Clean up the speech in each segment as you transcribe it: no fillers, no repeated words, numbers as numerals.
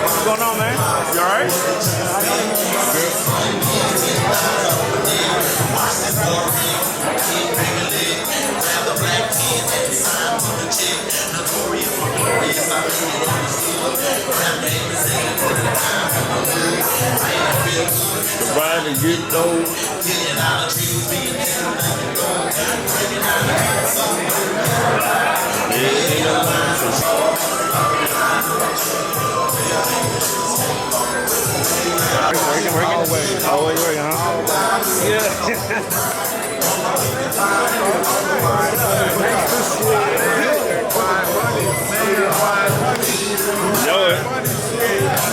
What's going on, man? You alright? Survive and get those. Always working, huh? Yeah.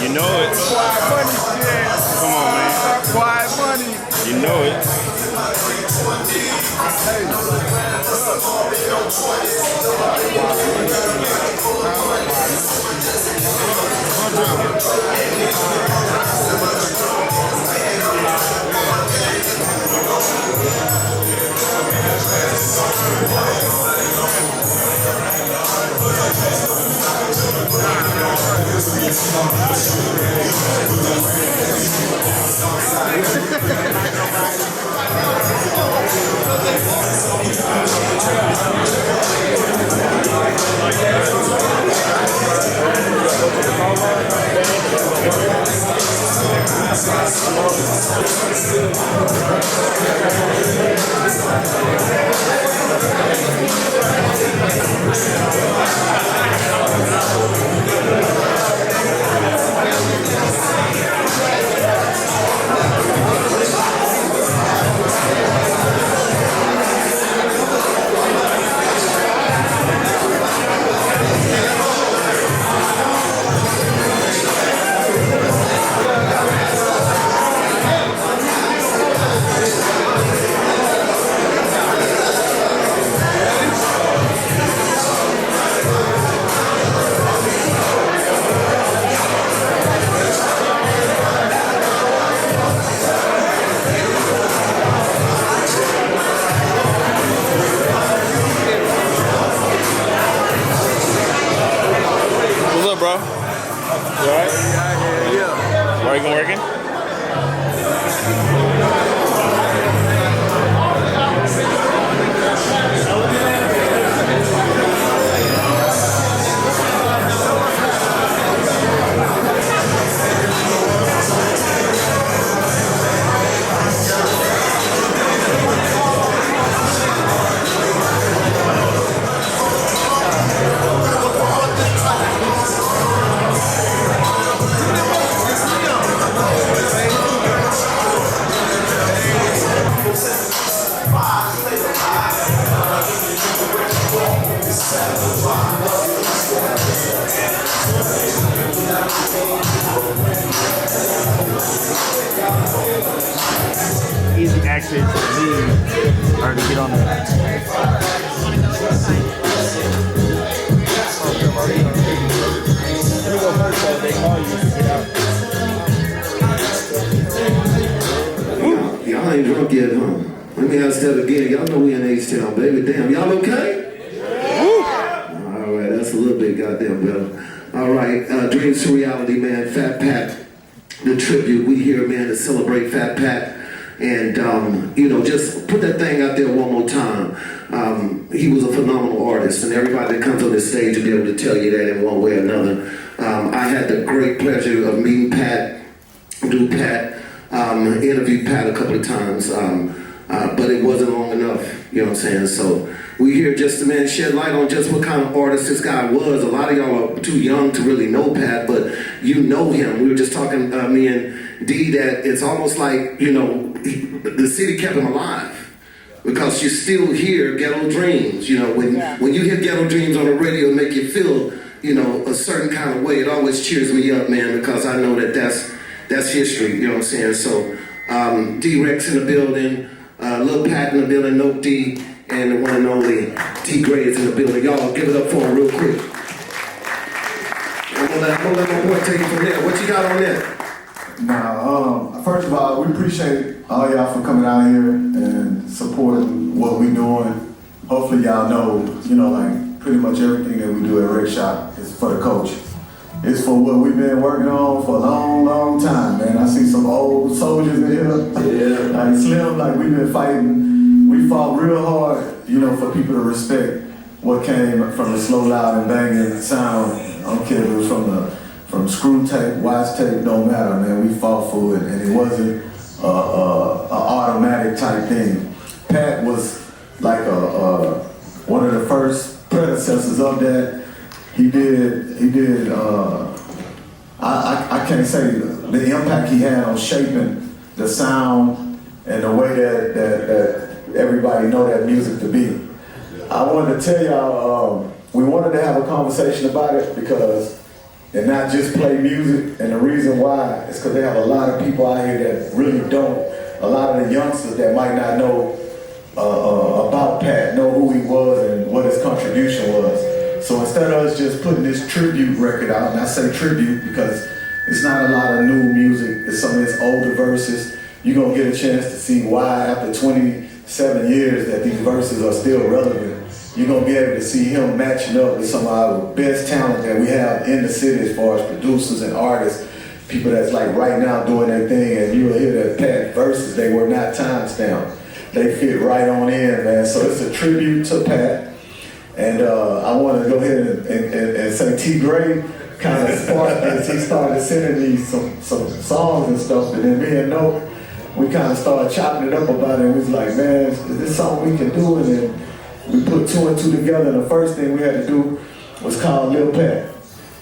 You know it. Come on, man. Quiet money. You know it. Bro, you alright? Yeah. Working? Easy access to leave or to get on there. Let me go first so they call you to get out. Y'all ain't drunk yet, huh? Let me ask that again. Y'all know we in H-Town, baby. Damn, y'all okay? All right, that's a little bit goddamn better. All right, Dreams to Reality, man. Fat Pat, the tribute. We here, man, to celebrate Fat Pat. And, you know, just put that thing out there one more time. He was a phenomenal artist, and everybody that comes on this stage will be able to tell you that in one way or another. I had the great pleasure of meeting Pat, interviewed Pat a couple of times, but it wasn't long enough, you know what I'm saying? So we here just to, man, shed light on just what kind of artist this guy was. A lot of y'all are too young to really know Pat, but you know him. We were just talking, me and D, that it's almost like, you know, the city kept him alive. Because you still hear Ghetto Dreams, you know, when you hear Ghetto Dreams on the radio, it make you feel you know, a certain kind of way, it always cheers me up, man, because I know that that's history, you know what I'm saying? So, D-Rex in the building, Lil Pat in the building, No D, and the one and only T-Gray is in the building. Y'all give it up for him real quick. I'm gonna let my boy take it from there. What you got on there? Now, first of all, we appreciate all y'all for coming out here and supporting what we doing. Hopefully y'all know, you know, like pretty much everything that we do at Red Shop is for the coach. It's for what we've been working on for a long, long time, man. I see some old soldiers in here. Yeah. Like Slim, like we've been fighting. We fought real hard, you know, for people to respect what came from the slow, loud, and banging sound. I don't care if it was from screw tape, wax tape, don't matter, man. We fought for it, and it wasn't a automatic type thing. Pat was like one of the first predecessors of that. He did. I can't say the impact he had on shaping the sound and the way that everybody know that music to be. I wanted to tell y'all, we wanted to have a conversation about it and not just play music. And the reason why is because they have a lot of people out here that really don't. A lot of the youngsters that might not know about Pat, know who he was and what his contribution was. So instead of us just putting this tribute record out, and I say tribute because it's not a lot of new music, it's some of his older verses. You're gonna get a chance to see why after 27 years that these verses are still relevant. You're gonna be able to see him matching up with some of our best talent that we have in the city as far as producers and artists, people that's like right now doing their thing, and you'll hear that Pat verses, they were not time-stamped. They fit right on in, man. So it's a tribute to Pat. And I want to go ahead and say T-Gray kind of sparked this. He started sending me some songs and stuff, and then me and Note, we kind of started chopping it up about it, and we was like, man, is this something we can do? And then we put two and two together, and the first thing we had to do was call Lil Pat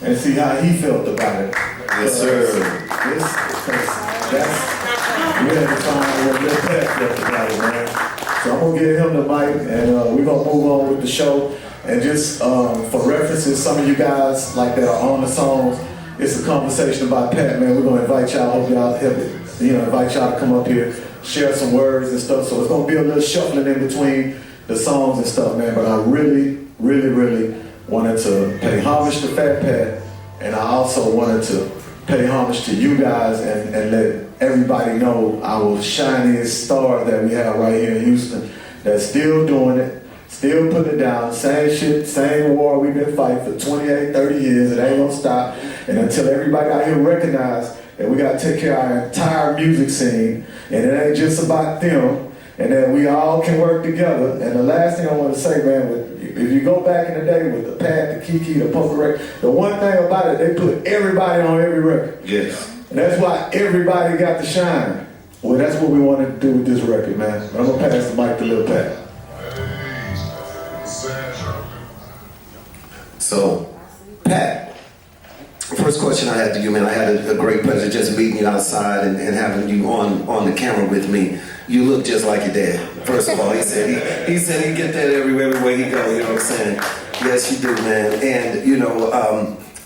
and see how he felt about it. Yes, sir. We had to find out what Lil Pat felt about it, man. So I'm gonna give him the mic, and we're gonna move on with the show. And just for references, some of you guys like that are on the songs, it's a conversation about Pat, man. We're gonna invite y'all, hope y'all invite y'all to come up here, share some words and stuff. So it's gonna be a little shuffling in between the songs and stuff, man. But I really, really, really wanted to pay homage to Fat Pat, and I also wanted to pay homage to you guys and let everybody know our shiniest star that we have right here in Houston that's still doing it, still putting it down, same shit, same war we've been fighting for 28, 30 years, it ain't gonna stop. And until everybody out here recognize that we gotta take care of our entire music scene, and it ain't just about them, and that we all can work together. And the last thing I want to say, man, if you go back in the day with the Pat, the Kiki, the Poker record, the one thing about it, they put everybody on every record. Yes. And that's why everybody got to shine. Well, that's what we wanted to do with this record, man. But I'm going to pass the mic to Lil Pat. So, Pat, first question I had to you, man, I had a great pleasure just meeting you outside and having you on the camera with me. You look just like your dad. First of all, he said he get that everywhere he go, you know what I'm saying? Yes, you do, man. And, you know,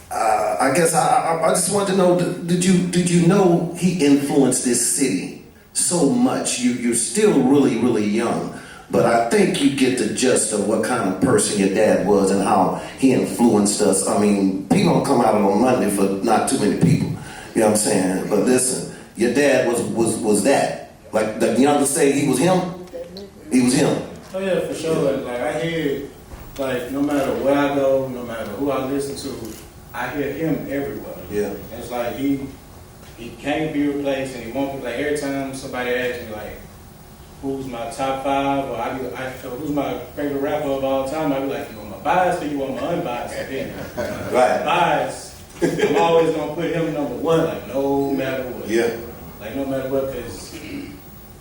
I guess I just wanted to know, did you know he influenced this city so much? You're still really, really young, but I think you get the gist of what kind of person your dad was and how he influenced us. I mean, people don't come out on Monday for not too many people, you know what I'm saying? But listen, your dad was that. Like the youngers say, he was him. He was him. Oh yeah, for sure. Like I hear, like no matter where I go, no matter who I listen to, I hear him everywhere. Yeah. It's like he can't be replaced, and he won't be like every time somebody asks me like, who's my top five, or who's my favorite rapper of all time, I be like, you want my biased or you want my unbiased opinion? Right. Biased. I'm always gonna put him number one, like no matter what. Yeah. Like no matter what, because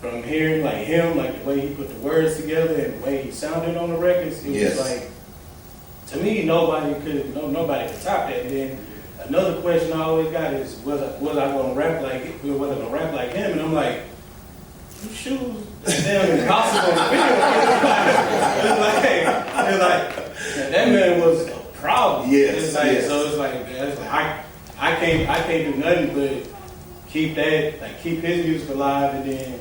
from hearing like him, like the way he put the words together and the way he sounded on the records, it was like, to me, nobody could top that. And then another question I always got is, was I gonna rap like him? And I'm like, you shoes, that's damn impossible to feel. It's like that man was a problem. Yes, It's like, yes. so it's like I can't do nothing but keep that, like keep his music alive and then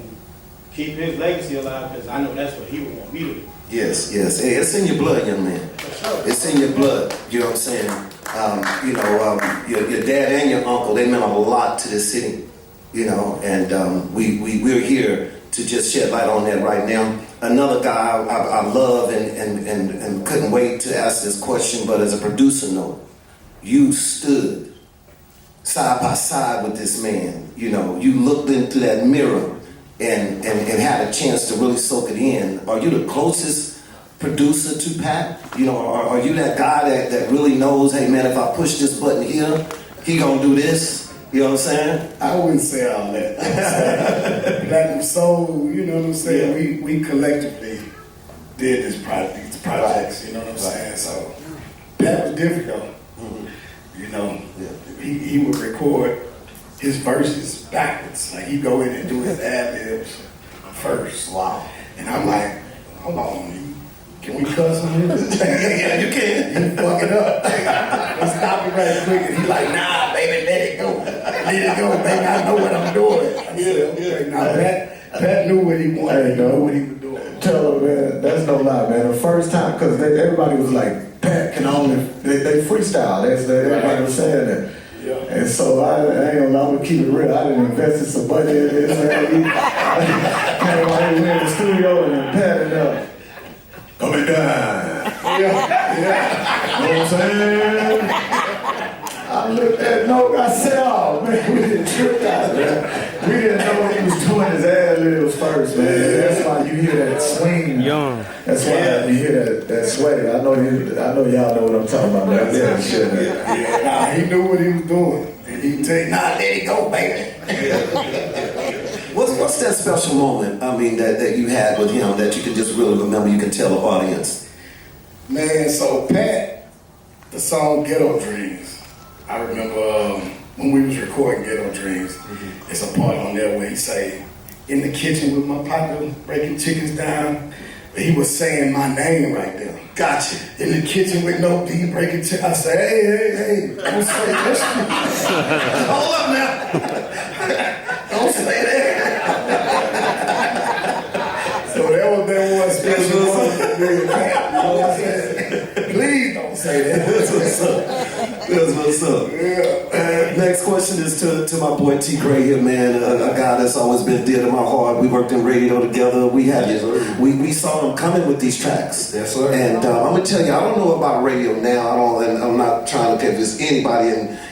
keep his legacy alive because I know that's what he would want me to do. Yes, yes. Hey, it's in your blood, young man. It's in your blood. You know what I'm saying? Your dad and your uncle, they meant a lot to this city. You know, and we're here to just shed light on that right now. Another guy I love and couldn't wait to ask this question, but as a producer note, you stood side by side with this man. You know, you looked into that mirror and had a chance to really soak it in. Are you the closest producer to Pat? You know, are you that guy that really knows, hey man, if I push this button here, he gonna do this? You know what I'm saying? I wouldn't say all that. Platinum Soul, you know what I'm saying? Yeah. We collectively did these projects, you know what I'm saying? So that was different though. You know, he would record his verses backwards. Like he'd go in and do his ad-libs first. Wow. And I'm like, hold on, can we cuss on this? Yeah, you can. You fuck it up. Let's stop it right quick. And he like, nah, baby, let it go. Let it go, baby. I know what I'm doing. I said, okay. Now, Pat knew what he wanted. He knew what he was doing. Tell him, man, that's no lie, man. The first time, because everybody was like, Pat can only, they freestyle. Everybody was saying that. Yeah. And so I ain't gonna lie, I'm gonna keep it real. I didn't invest in some money in this, man. I went in the studio and Pat it up. Coming down. Yeah. You know what I'm saying? I looked at no, I said, oh man, we didn't trip out, man. We didn't know he was doing his ad-libs first, man. That's why you hear that swing. Young. That's why you hear that sway. I know y'all know what I'm talking about. Man. Yeah, shit, man. Yeah, nah, he knew what he was doing. And he'd tell you, nah, let it go, baby. What's that special moment, I mean, that you had with him that you can just really remember, you can tell the audience? Man, so Pat, the song Ghetto Dreams, I remember when we was recording Ghetto Dreams, it's a part on there where he say, in the kitchen with my partner, breaking chickens down, but he was saying my name right there. Gotcha. In the kitchen with no beat, breaking chickens. I said, hey, don't say that. Hold up now. Don't say that. So that was that one special moment for me and Pat. You know what I'm saying? Please don't say that. That's what's up. That's what's up. Yeah. Next question is to my boy T. Gray here, man. A guy that's always been dear to my heart. We worked in radio together. We had we saw him coming with these tracks. Yes, sir. And I'm gonna tell you, I don't know about radio now. I'm not trying to think if there's anybody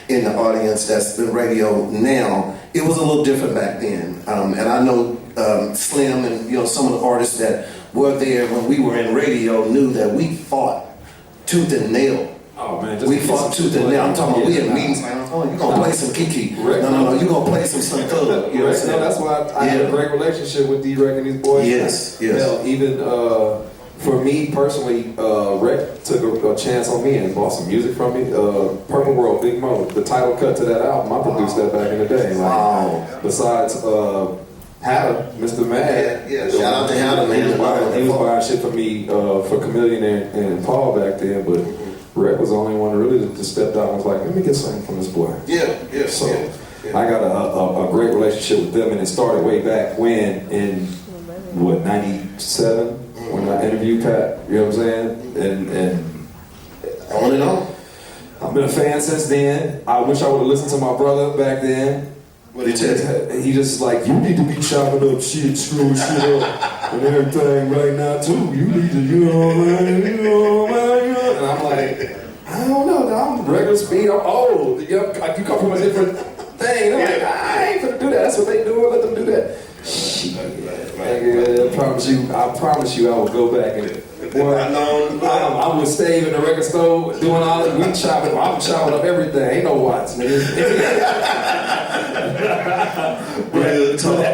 in the audience that's in radio now. It was a little different back then, and I know Slim and some of the artists that were there when we were in radio knew that we fought tooth and nail. Oh man, We fought tooth and nail. I'm talking about we had meetings. Oh, you gonna play some Kiki? No. You gonna play some Thug? You know what I'm saying? That's why I had a great relationship with D-Rec and these boys. Yes. Hell, even for me personally, Rec took a chance on me and bought some music from me. Purple World, Big Mo, the title cut to that album, I produced that back in the day. Like, Wow. Besides Hatter, Mr. Mad. Yeah. Shout out to Hatter, man. He was buying shit for me for Chameleon and Paul back then, but Rec was the only one really that just stepped out and was like, let me get something from this boy. Yeah. So I got a great relationship with them, and it started way back when in 97 when I interviewed Pat. You know what I'm saying? And On and on. I've been a fan since then. I wish I would have listened to my brother back then. What did he tell you? He just like, you need to be chopping up shit, screwing shit up, and everything right now too. You need to, you know what I mean? And I'm like, I don't know, I'm regular speed, I'm old. You come from a different thing. I'm like, I ain't gonna do that. That's what they do. Let them do that. Shit. I promise you, I will go back and. Boy, I would stay in the record store doing all that. I'm chopping up everything. Ain't no watts, nigga.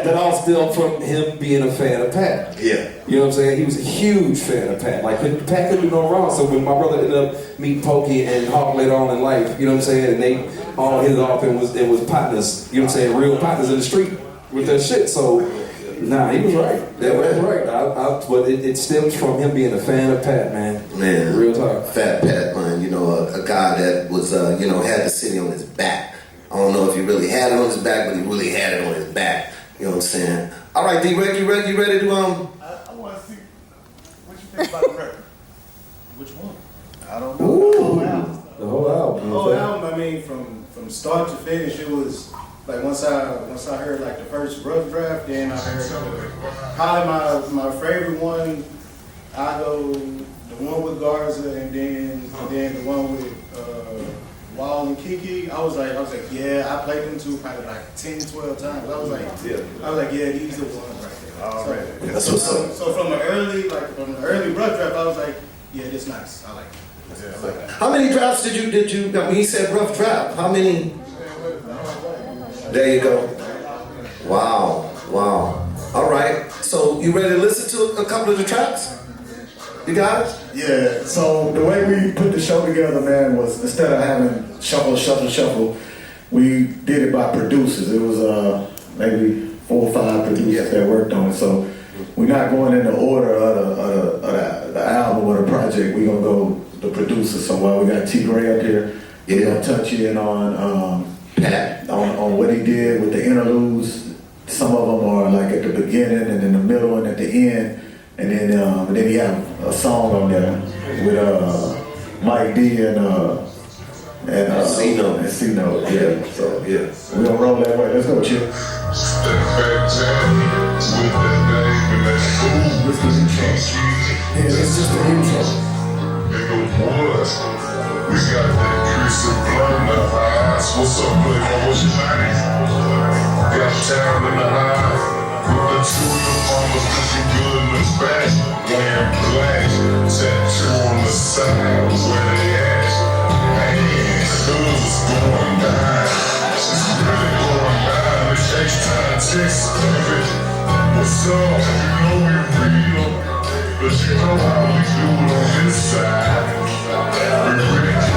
That all stemmed from him being a fan of Pat. Yeah. You know what I'm saying? He was a huge fan of Pat. Like, Pat couldn't do no wrong. So when my brother ended up meeting Pokey and Hawk later on in life, you know what I'm saying? And they all hit it off and was partners, you know what I'm saying? Real partners in the street with that shit. So Nah, he was right. That was right. But it stems from him being a fan of Pat, man. Man, real talk. Fat Pat, man. You know, a guy that was, you know, had the city on his back. I don't know if he really had it on his back, but he really had it on his back. You know what I'm saying? All right, D-Rick, you ready to I want to see what you think about the record. Which one? I don't know. The whole album. The whole album. The whole album, I mean, from start to finish, it was like once I heard like the first rough draft, then I heard probably my favorite one. I go the one with Garza, and then the one with Wall and Kiki. I was like, yeah, I played them two probably like 10, 12 times. I was like, yeah, these are the ones right there. That's what's up. So from the early rough draft, I was like, yeah, this nice. I like it. How many drafts did you, I mean, he said rough draft. How many? There you go. Wow. All right. So you ready to listen to a couple of the tracks? You guys? Yeah, so the way we put the show together, man, was instead of having shuffle, we did it by producers. It was maybe 4 or 5 producers that worked on it. So we're not going in the order of the album or the project. We're going to go the producer. So while we got T. Gray up here, we're going to touch in on Pat, on what he did with the interludes. Some of them are like at the beginning and in the middle and at the end. And then he have a song on there with Mike D and C-Note. Yeah, so yeah. We're gonna roll that way. Let's go, Chip. Yeah, it's just the intro. We got that Chris and blood in the eyes. What's up, Playboy? What's your name? Got town in the eye. With the two of the farmers looking good in the back. Wearing black. Tattoo on the side. Where they at? Man, cuz it's going down. It's really going down. It takes time to text, baby. What's up? You know we real. But you know how we do it on this side.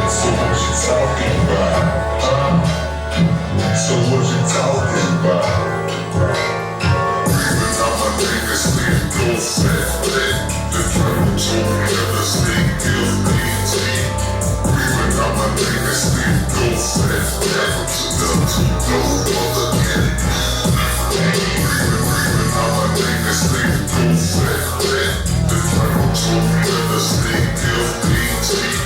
So what you talking about? So what you talking about? Even though my niggas still go fat, the trouble to me the sneak gives me tea. Even though my niggas still go fat, the two mother get it. Even though my niggas still go fat, the trouble to me the sneak gives me tea.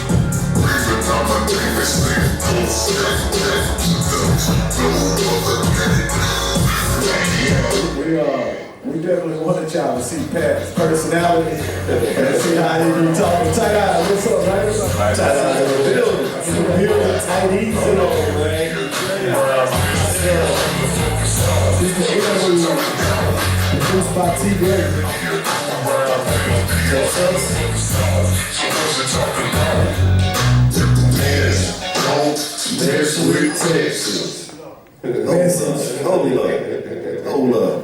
We definitely wanted y'all to see Pat's personality and see how he be talking. Tight Eye, what's up, right? Tight Eye in the building. Tight E's and all, man. This is the interview produced by T. Gray. There's sweet Texas. Hold up.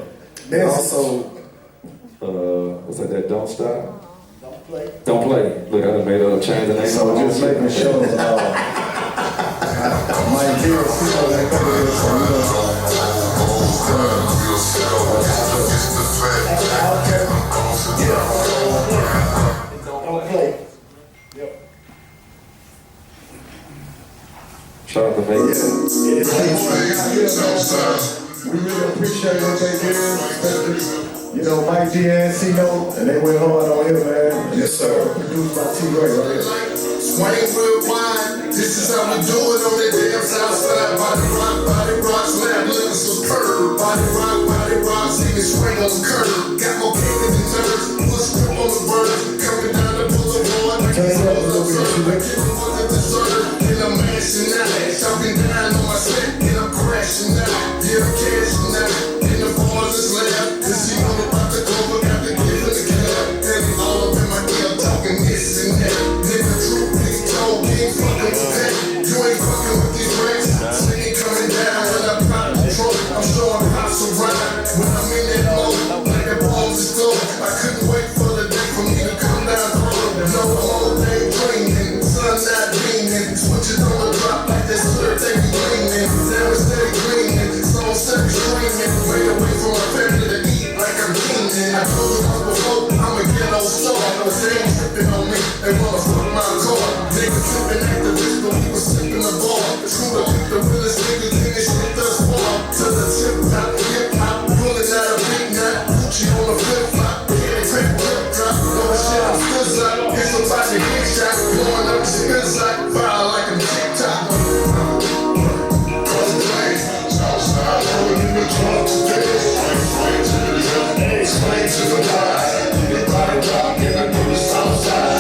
Also, what's that? Don't stop. Don't play. Look, I done made a change the name. So just making sure Mike D. that cover here, so don't play. Shout out to Vegas. We really appreciate what they did, especially, Mike D and C-Note, and they went hard on him, man. Yes, sir. Produced by T. Gray right here. Swing real wide, this is how we do it on that damn Southside. Body rock, slam, looking superb. Body rock, see me swing on the curb. Got more pain than the nerves, put strip on the bird. Coming down the boulevard, Turn it up a little bit, and I'm mashing out, talking down on my set, and I'm crashing out. Yeah, I'm cashing out, and the bars is left. And she know about the over, got the kids in the cab. And all up in my ear, talking this and that. Nigga, true, big toe, ain't fucking with that. You ain't fucking with these rats. Singing coming down when I pop this to the tip top, hip hop, pulling out a big knot. Gucci on the flip flop, print flip drop. No shit, I'm still up. It's about to get shot, blowing up the spins like fire like a TikTok. Southside, rolling in the trunk today. Explain to the left, explain to the right. Anybody rockin', I know the Southside.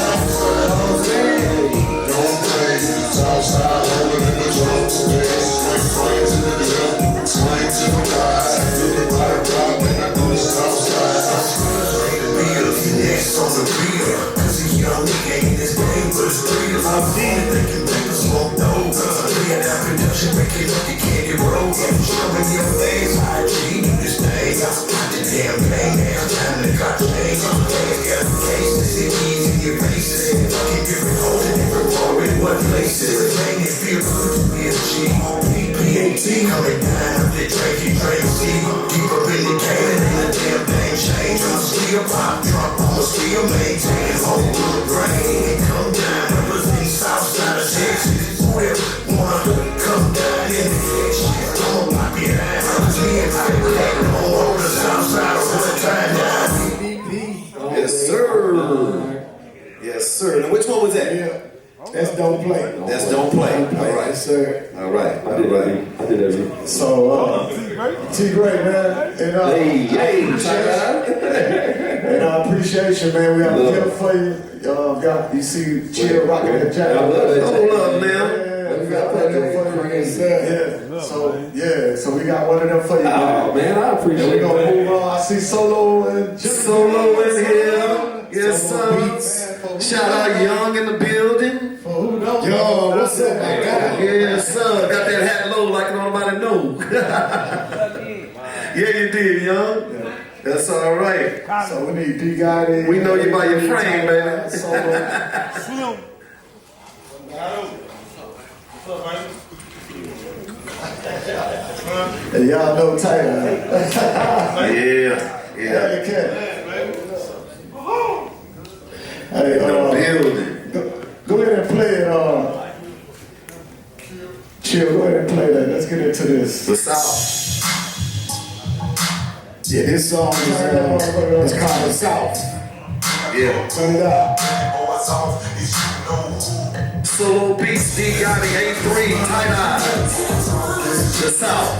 Don't play, Southside, rolling in the trunk today. Explain to the left, explain to the right. Anybody rockin', I know the Southside. Next on the real, cause a young nigga ain't this game, but it's real. I'm feeling thinking people smoke dope. Laying out production, making look at candy roll. Showing your face, IG, do this thing. Hot the damn thing, time to got change. Got the cases, it easy in your faces. Fucking different holes in different roll in what places. Ain't it feel good to be a G? PAT, coming down up the Drake, see. Deep up in the game, and the damn thing change. I'm still pop drunk. I'ma still maintain whole good brain. Come down, represent Southside of Texas. Whoever wanna come down in the shit, I'ma pop it out. Me and my black on the Southside of one time now. Yes, sir. Yes, sir. Now, which one was that? Yeah. That's Don't Play. That's Don't Play. All right, sir. All right. I did everything. So, T-Great, man. And, and I appreciate you, man. We have a gift for you. You see Chill rocking the jacket. Hold up, man. Yeah, we got one of them for you. Yeah. So we got one of them for you. Oh, man, I appreciate We're going to it. move on. I see Solo and Solo in here. Yes, sir. Shout out Young in the building. Yo, what's up, my guy? Yes, sir. Got that hat low like nobody know. Yeah, you did, Young. That's all right. So we need D-Guy. We know you by your frame, baby. Solo. Hey, y'all know Tyler. Yeah. Hey, Building. go ahead and play it. Chill, go ahead and play that. Let's get into this. The South. Yeah, this song is called The South. Yeah. Turn it up. Solo Beats, D. Gotti, A3, Tight Eyes. The South.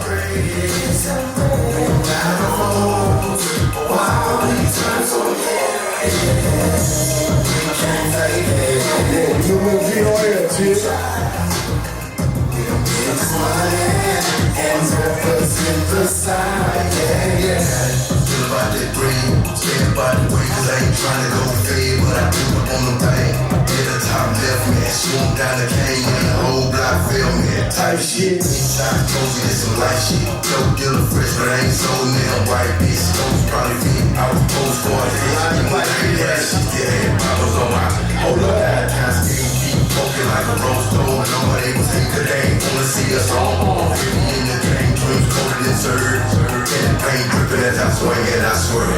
You will be on here, Chill. And represent the side, yeah. Feel about that green, stand by the way, cause I ain't trying to go fade, but I do it on the bank. Hit the top left, man, swoop down the cane, and the whole block fell, man. Type shit, inside told you this some light shit. Dope dealer fresh, but I ain't sold me a white bitch. Those probably be out the post for a day. You might be that shit, still had bottles on my hold up. Keep poking like a rose stone, and nobody was thinking cause they ain't wanna see us all. In the game, dreams coated in surge, and pain dripping as I swing and I swear.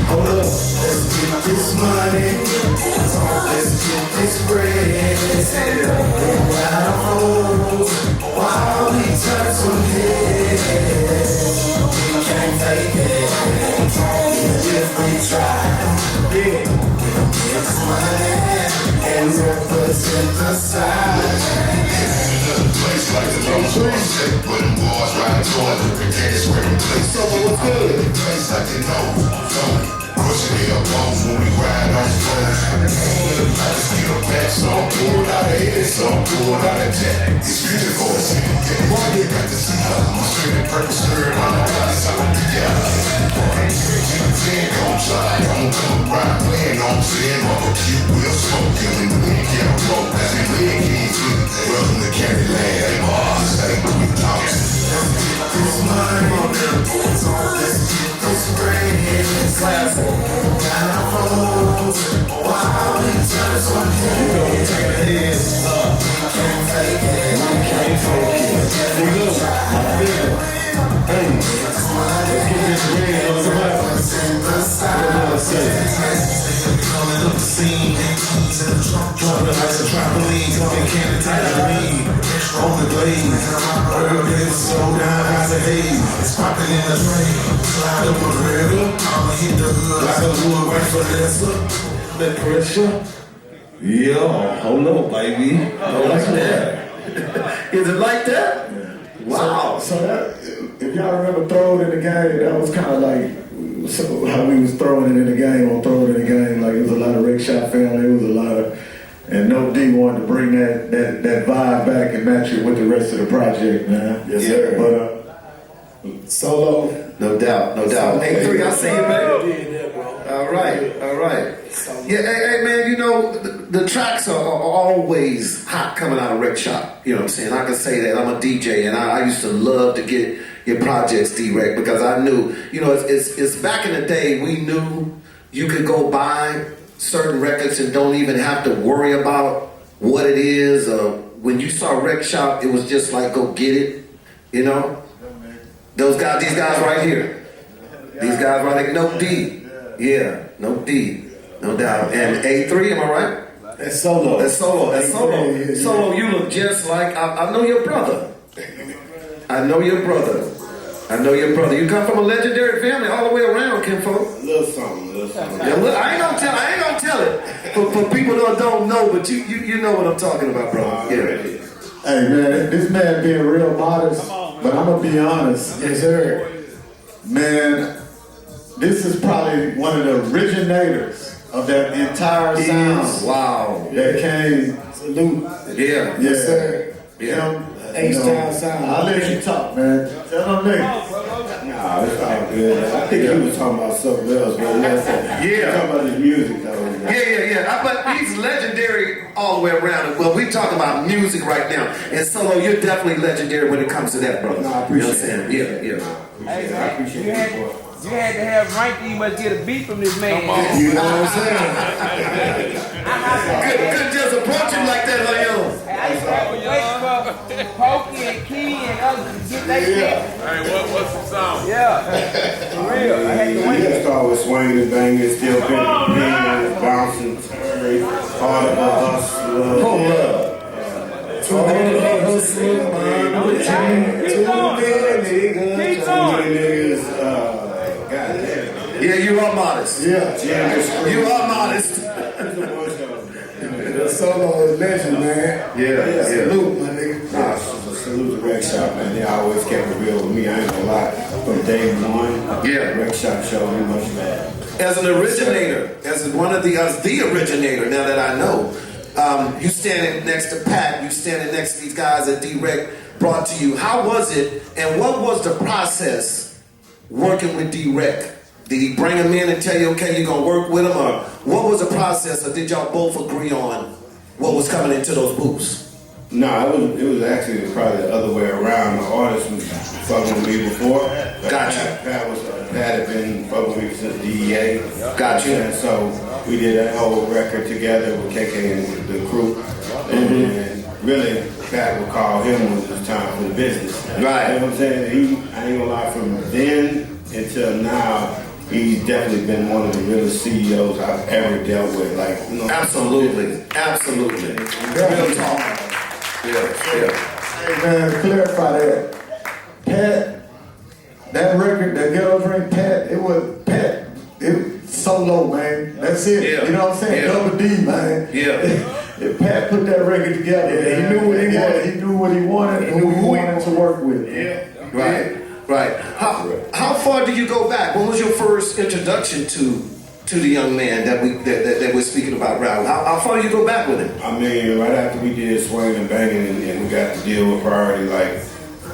Hold up, let's get this money, let's get this bread. Out of holes, while we turn some heads, we can't take it, even if we try. It's money and represent the side. Place like the drums on set, put them boys right towards the pretend swearing place. So what's good? Place like they know. Pushing the bones when we ride on the floors. I just need a back, so I'm pulled out of here, so I'm pulled out of jet. It's beautiful, you got to see how I'm screaming purple skirt on the body, so I'm together. Don't try, don't come around playing on sin, barbecue, we'll smoke, killing the wind, get a rope, as we live, kids, welcome to Candyland, hey boss, hey, we talking. This money, let's get this bread, it's classic. Got a holes, while we turn some heads. Can't fake it, can't fake it. We look, I feel, hey, let's get this bread on the right. light up the scene. Drop it like a trampoline. They can't attack the lead. On the blaze. Earl days slow down as a haze. It's popping in the drain. Slide up a river. I'ma hit the hood like a wood right for Lester. That pressure. Yo, hold on, baby. Don't like that. Is it like that? Wow. So that, if y'all remember Throwing in the Game, that was kind of like how we was throwing it in the game on Throwing in the Game. Like it was a lot of Rick Shot family, it was a lot of, and No D wanted to bring that vibe back and match it with the rest of the project, man. Yes, sir. But Solo. No doubt, no doubt. Hey, 3, I see you, baby. All right, all right. Yeah, hey, man, you know, the tracks are always hot coming out of Rec Shop. You know what I'm saying? I can say that. I'm a DJ, and I used to love to get your projects direct because I knew, you know, it's back in the day, we knew you could go buy certain records and don't even have to worry about what it is. When you saw Rec Shop, it was just like, go get it, you know? These guys right here. These guys right here, No D. Yeah, No D, no doubt. And A3, am I right? That's Solo. That's Solo. That's Solo. Yeah. Solo, you look just like, I know your brother. I know your brother. I know your brother. You come from a legendary family all the way around, kinfolk. Little something. Yeah, look, I ain't gonna tell it. For people that don't know, but you know what I'm talking about, bro. Yeah. hey man, this man being real modest, but I'm gonna be honest. Yes, sir. Man, this is probably one of the originators of that entire sound. Wow. That came. Salute. Yeah. Yes, sir. Yeah. H-Town sound. I'll let you talk, man. Tell them niggas. Nah, it's all good. I think he was talking about something else, but Yeah. talking about his music though. Yeah. But he's legendary all the way around. Well, we talk about music right now. And Solo, you're definitely legendary when it comes to that, brother. No, I appreciate you know what I'm saying? Yeah. Hey, I appreciate you had, it. you had to have Ranky, you must get a beat from this man. You know what I'm saying? Good just approach him like that, like yo. I used to have to wait for Pokey and Key and others to get that shit. Hey, what's the song? Yeah, for real. I had to We wait. just start with swinging and banging, still banging, bouncing, turning, hard of us, love. Keep going. Yeah, you are modest. Yeah, You are modest. Solo is legend, man. Yeah. Salute, my nigga. Nah, salute the Rec Shop, man. They always kept it real with me. I ain't gonna lie. From day one, Yeah. Rec Shop showed me much love. As an originator, as one of the originator, now that I know, you standing next to Pat, you standing next to these guys that D-Rec brought to you. How was it, and what was the process working with D-Rec? Did he bring him in and tell you, okay, you're gonna work with him, or what was the process, or did y'all both agree on what was coming into those booths? No, it was actually probably the other way around. The artist was fucking with me before. Gotcha. Pat had been fucking with me since DEA. Gotcha. And so we did that whole record together with KK and the crew. And really, Pat would call him when it was time for the business. Right. You know what I'm saying? I ain't gonna lie, from then until now, he's definitely been one of the realest CEOs I've ever dealt with. Like, you know, Absolutely. Real talk. Yeah. Hey man, clarify that. Pat, that record, that Ghetto Drink, Pat, it was Pat. It was Solo, man. That's it. Yeah. You know what I'm saying? Yeah. Double D, man. Yeah. If Pat put that record together, Yeah, he knew what he wanted. He knew what he wanted and who he wanted to work with. Right. How far do you go back? When was your first introduction to the young man that we're speaking about, Raul? How far do you go back with him? I mean, right after we did Swing and Banging and we got to deal with Priority, like,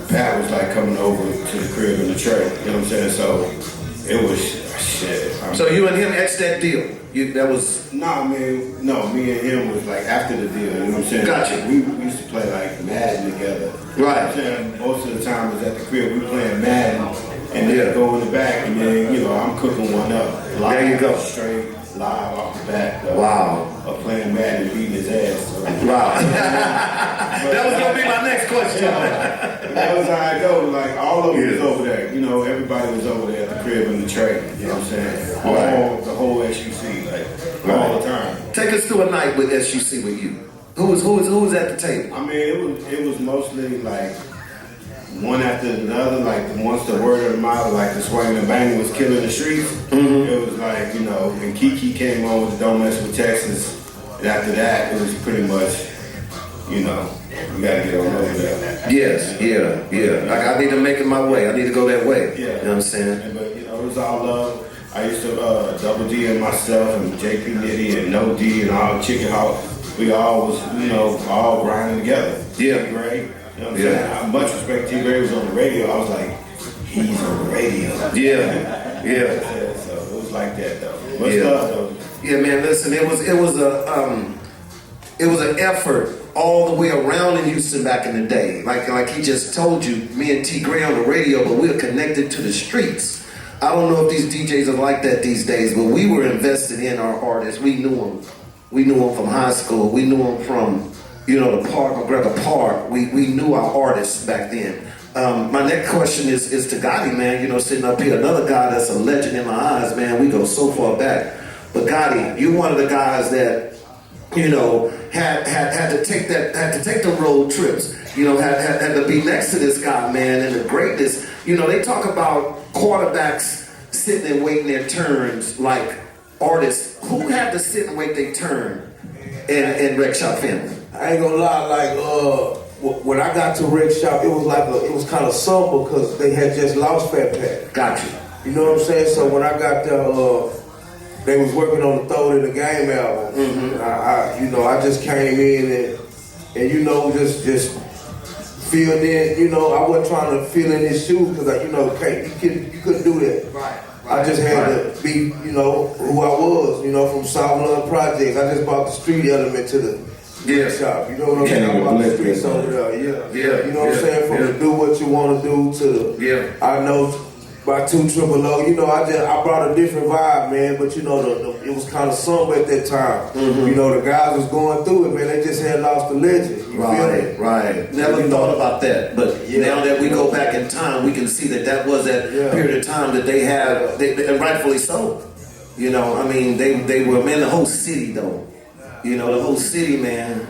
Pat was like coming over to the crib in the tray, you know what I'm saying? So it was shit. So you and him etched that deal? That was... No, me and him was like after the deal, you know what I'm saying? Gotcha. We used to play like Madden together. Right. You know what I'm saying? Most of the time it was at the crib, we playing Madden, and then go in the back, and then, you know, I'm cooking one up. Live, There you go. Straight, live off the back. Wow. Of playing Madden and beating his ass. So. Wow. That was going to be my next question. That was how I go. Like, all of it was over there. You know, everybody was over there at the crib in the tray. You know what I'm saying? The whole SUC. Like, all the time. Take us through a night with SUC with you. Who was at the table? I mean, it was mostly like one after another. Like once the word of the mouth, like the swing and bang was killing the streets. It was like, you know, when Kiki came on with the Don't Mess with Texas, and after that, it was pretty much, you know, we gotta get on over there. Yes, yeah. Like I need to make it my way. I need to go that way. Yeah. You know what I'm saying? But you know, it was all love. I used to Double D and myself and JP Nitty and No D and all the Chicken Hawk. We all was, you know, all grinding together. Yeah. Gray. You know what I'm saying? I much respect T. Gray was on the radio. I was like, he's on the radio. Yeah. So it was like that though. Much love though. Yeah, man. Listen, it was an effort all the way around in Houston back in the day. Like he just told you, me and T. Gray on the radio, but we were connected to the streets. I don't know if these DJs are like that these days, but we were invested in our artists. We knew them. We knew them from high school. We knew them from, you know, the park, McGregor Park. We knew our artists back then. My next question is to Gotti, man. You know, sitting up here, another guy that's a legend in my eyes, man. We go so far back. But Gotti, you're one of the guys that, you know, had to take the road trips. You know, had to be next to this guy, man, and the greatness. You know, they talk about quarterbacks sitting and waiting their turns like artists. Who had to sit and wait their turn in Rec Shop family? I ain't gonna lie, like when I got to Rec Shop, it was kind of somber because they had just lost Fat Pat. Got you. You know what I'm saying? So when I got there, they was working on the Throw It in the Game album. I just came in and you know, just filled in. You know, I wasn't trying to fill in his shoes because you couldn't do that. Right. I just had to be, you know, who I was. You know, from South London Projects. I just brought the street element to the shop. You know what I'm saying? I brought the streets over there. Yeah. You know what I'm saying? From the do what you want to do to the I know. By 2 Triple O, you know, I brought a different vibe, man. But you know, it was kind of somber at that time. You know, the guys was going through it, man. They just had lost a legend. You feel me? Right. Never thought about that, but now that we go back in time, we can see that was that period of time that they had, and rightfully so. You know, I mean, they were, man, the whole city though. You know, the whole city, man.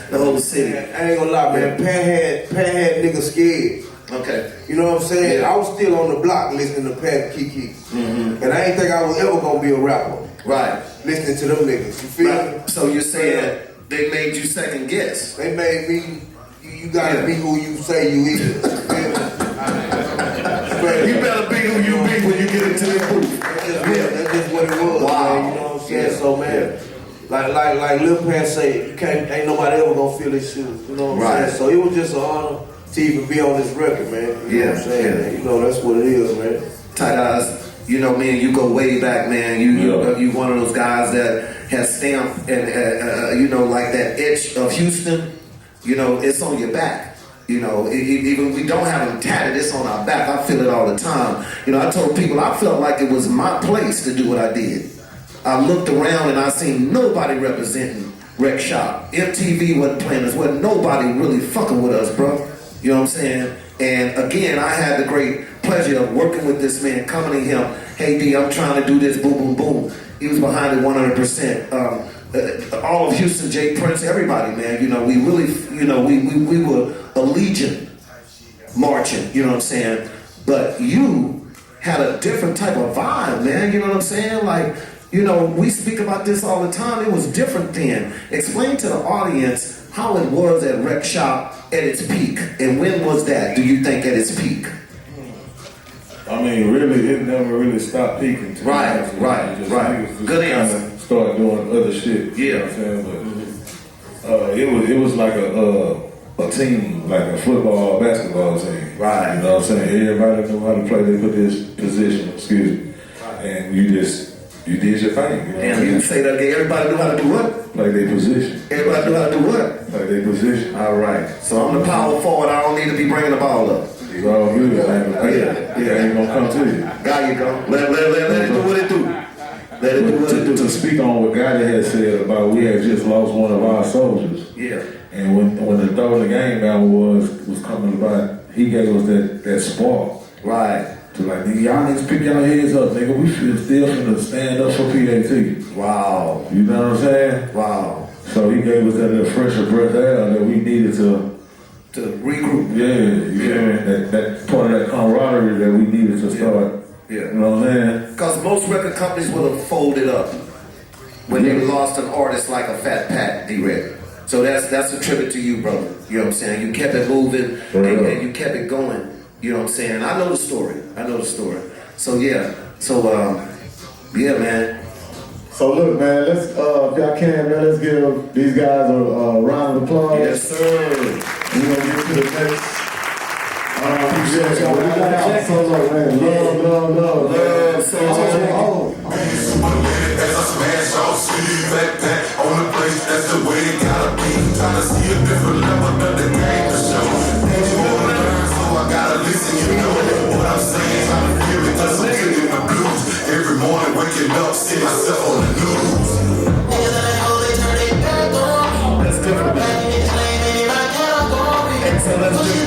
The whole city. I ain't gonna lie, man. Pat had niggas scared. Okay. You know what I'm saying? Yeah. I was still on the block listening to Pat Kiki. And I ain't think I was ever gonna be a rapper. Right. Listening to them niggas. You feel me? So you're saying they made you second guess? They made me, you gotta be who you say you is. You better be who you be when you get into the booth. That's just what it was. Wow. Man, you know what I'm saying? So man, like Lil Pat say, ain't nobody ever gonna feel his shoes. You know what I'm saying? So it was just an honor to even be on this record, man. You know what I'm saying? Man? You know, that's what it is, man. Tight Eyes, you know, man, you go way back, man. You one of those guys that has stamped and, you know, like that itch of Houston, you know, it's on your back. You know, even we don't have them tatted, it's on our back. I feel it all the time. You know, I told people I felt like it was my place to do what I did. I looked around and I seen nobody representing Rec Shop. MTV wasn't playing us, wasn't nobody really fucking with us, bro. You know what I'm saying? And again, I had the great pleasure of working with this man, coming to him, hey D, I'm trying to do this, boom, boom, boom. He was behind it 100%. All of Houston, Jay Prince, everybody, man. You know, we really, you know, we were a legion marching, you know what I'm saying? But you had a different type of vibe, man. You know what I'm saying? Like, you know, we speak about this all the time. It was different then. Explain to the audience how it was at Rec Shop at its peak, and when was that, do you think, at its peak? I mean, really, it never really stopped peaking. Right. Good answer. Started doing other shit. You know what I'm saying? But it was like a team, like a football, basketball team. Right. You know what I'm saying? Everybody knew how to play their position, and you did your thing. You know and you say that again, everybody knew how to do what? Play their position. Everybody knew how to do what? Play their position. All right. So I'm the power forward, I don't need to be bringing the ball up. It's all good. It ain't gonna come to you. There you go. Let it do what it do. Let it do what it do. To speak on what Gotti had said about we had just lost one of our soldiers. Yeah. And when the Throw the Game album was coming about, he gave us that spark. Right. To like, nigga, y'all niggas pick y'all heads up, nigga. We should still finna stand up for PAT. Wow. You know what I'm saying? Wow. So he gave us that little fresher breath air that we needed to regroup. Yeah, yeah. That part of that camaraderie that we needed to start. Yeah. You know what I'm saying? Because most record companies would have folded up when they lost an artist like a Fat Pat D-Red. So that's a tribute to you, brother. You know what I'm saying? You kept it moving and you kept it going. You know what I'm saying? I know the story. So yeah. Yeah, man. So look, man, let's if y'all can, man, let's give these guys a round of applause. Yes, sir. We're gonna get to the next. Appreciate y'all. We got solo, man. Love. Solo. As I smash off, see backpack on the place, that's the way it gotta be. Trying to see a different level of the game to show. And you wanna learn, so I gotta listen, you know what I'm saying. Trying to feel it, cause I'm getting the blues. Every morning waking up, see myself on the news. That's different, man. Excellent.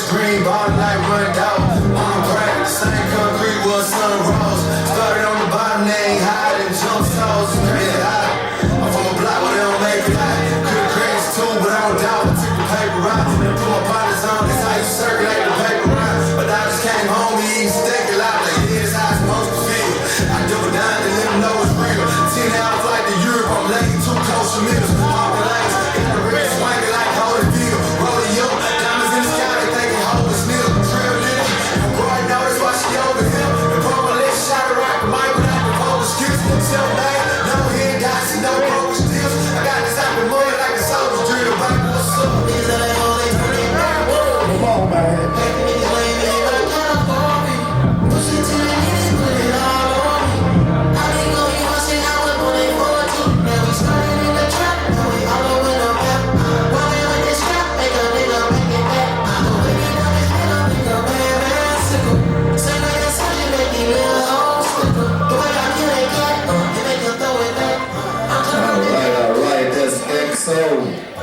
Green bottom like run out. On crack, same concrete was sun rose. Started on the bottom, they ain't hiding, jump toes. Crazy high. I'm from a block where they don't make it high. Could've crazy too, but I don't doubt. I took the paper out and put my partners on. This how you circulate the paper round. But I just came home, we eat steak a lot. Like, yeah, this how it's supposed to feel. I double down to let them know it's real. 10-hour flight to Europe, I'm late, 2 coastal middles. Walking lanes, got the red swinging like Holyfield. Rolling up, diamonds in the sky, they thinking hope is nil. Trill lit, and boy, know that's why she over him. And boy, my legs shot a rock, the mic without the focus skills. Self made, no head dots, no focus deals. I got this out the mud like a soldier's drill. Back what's up? Come on, man.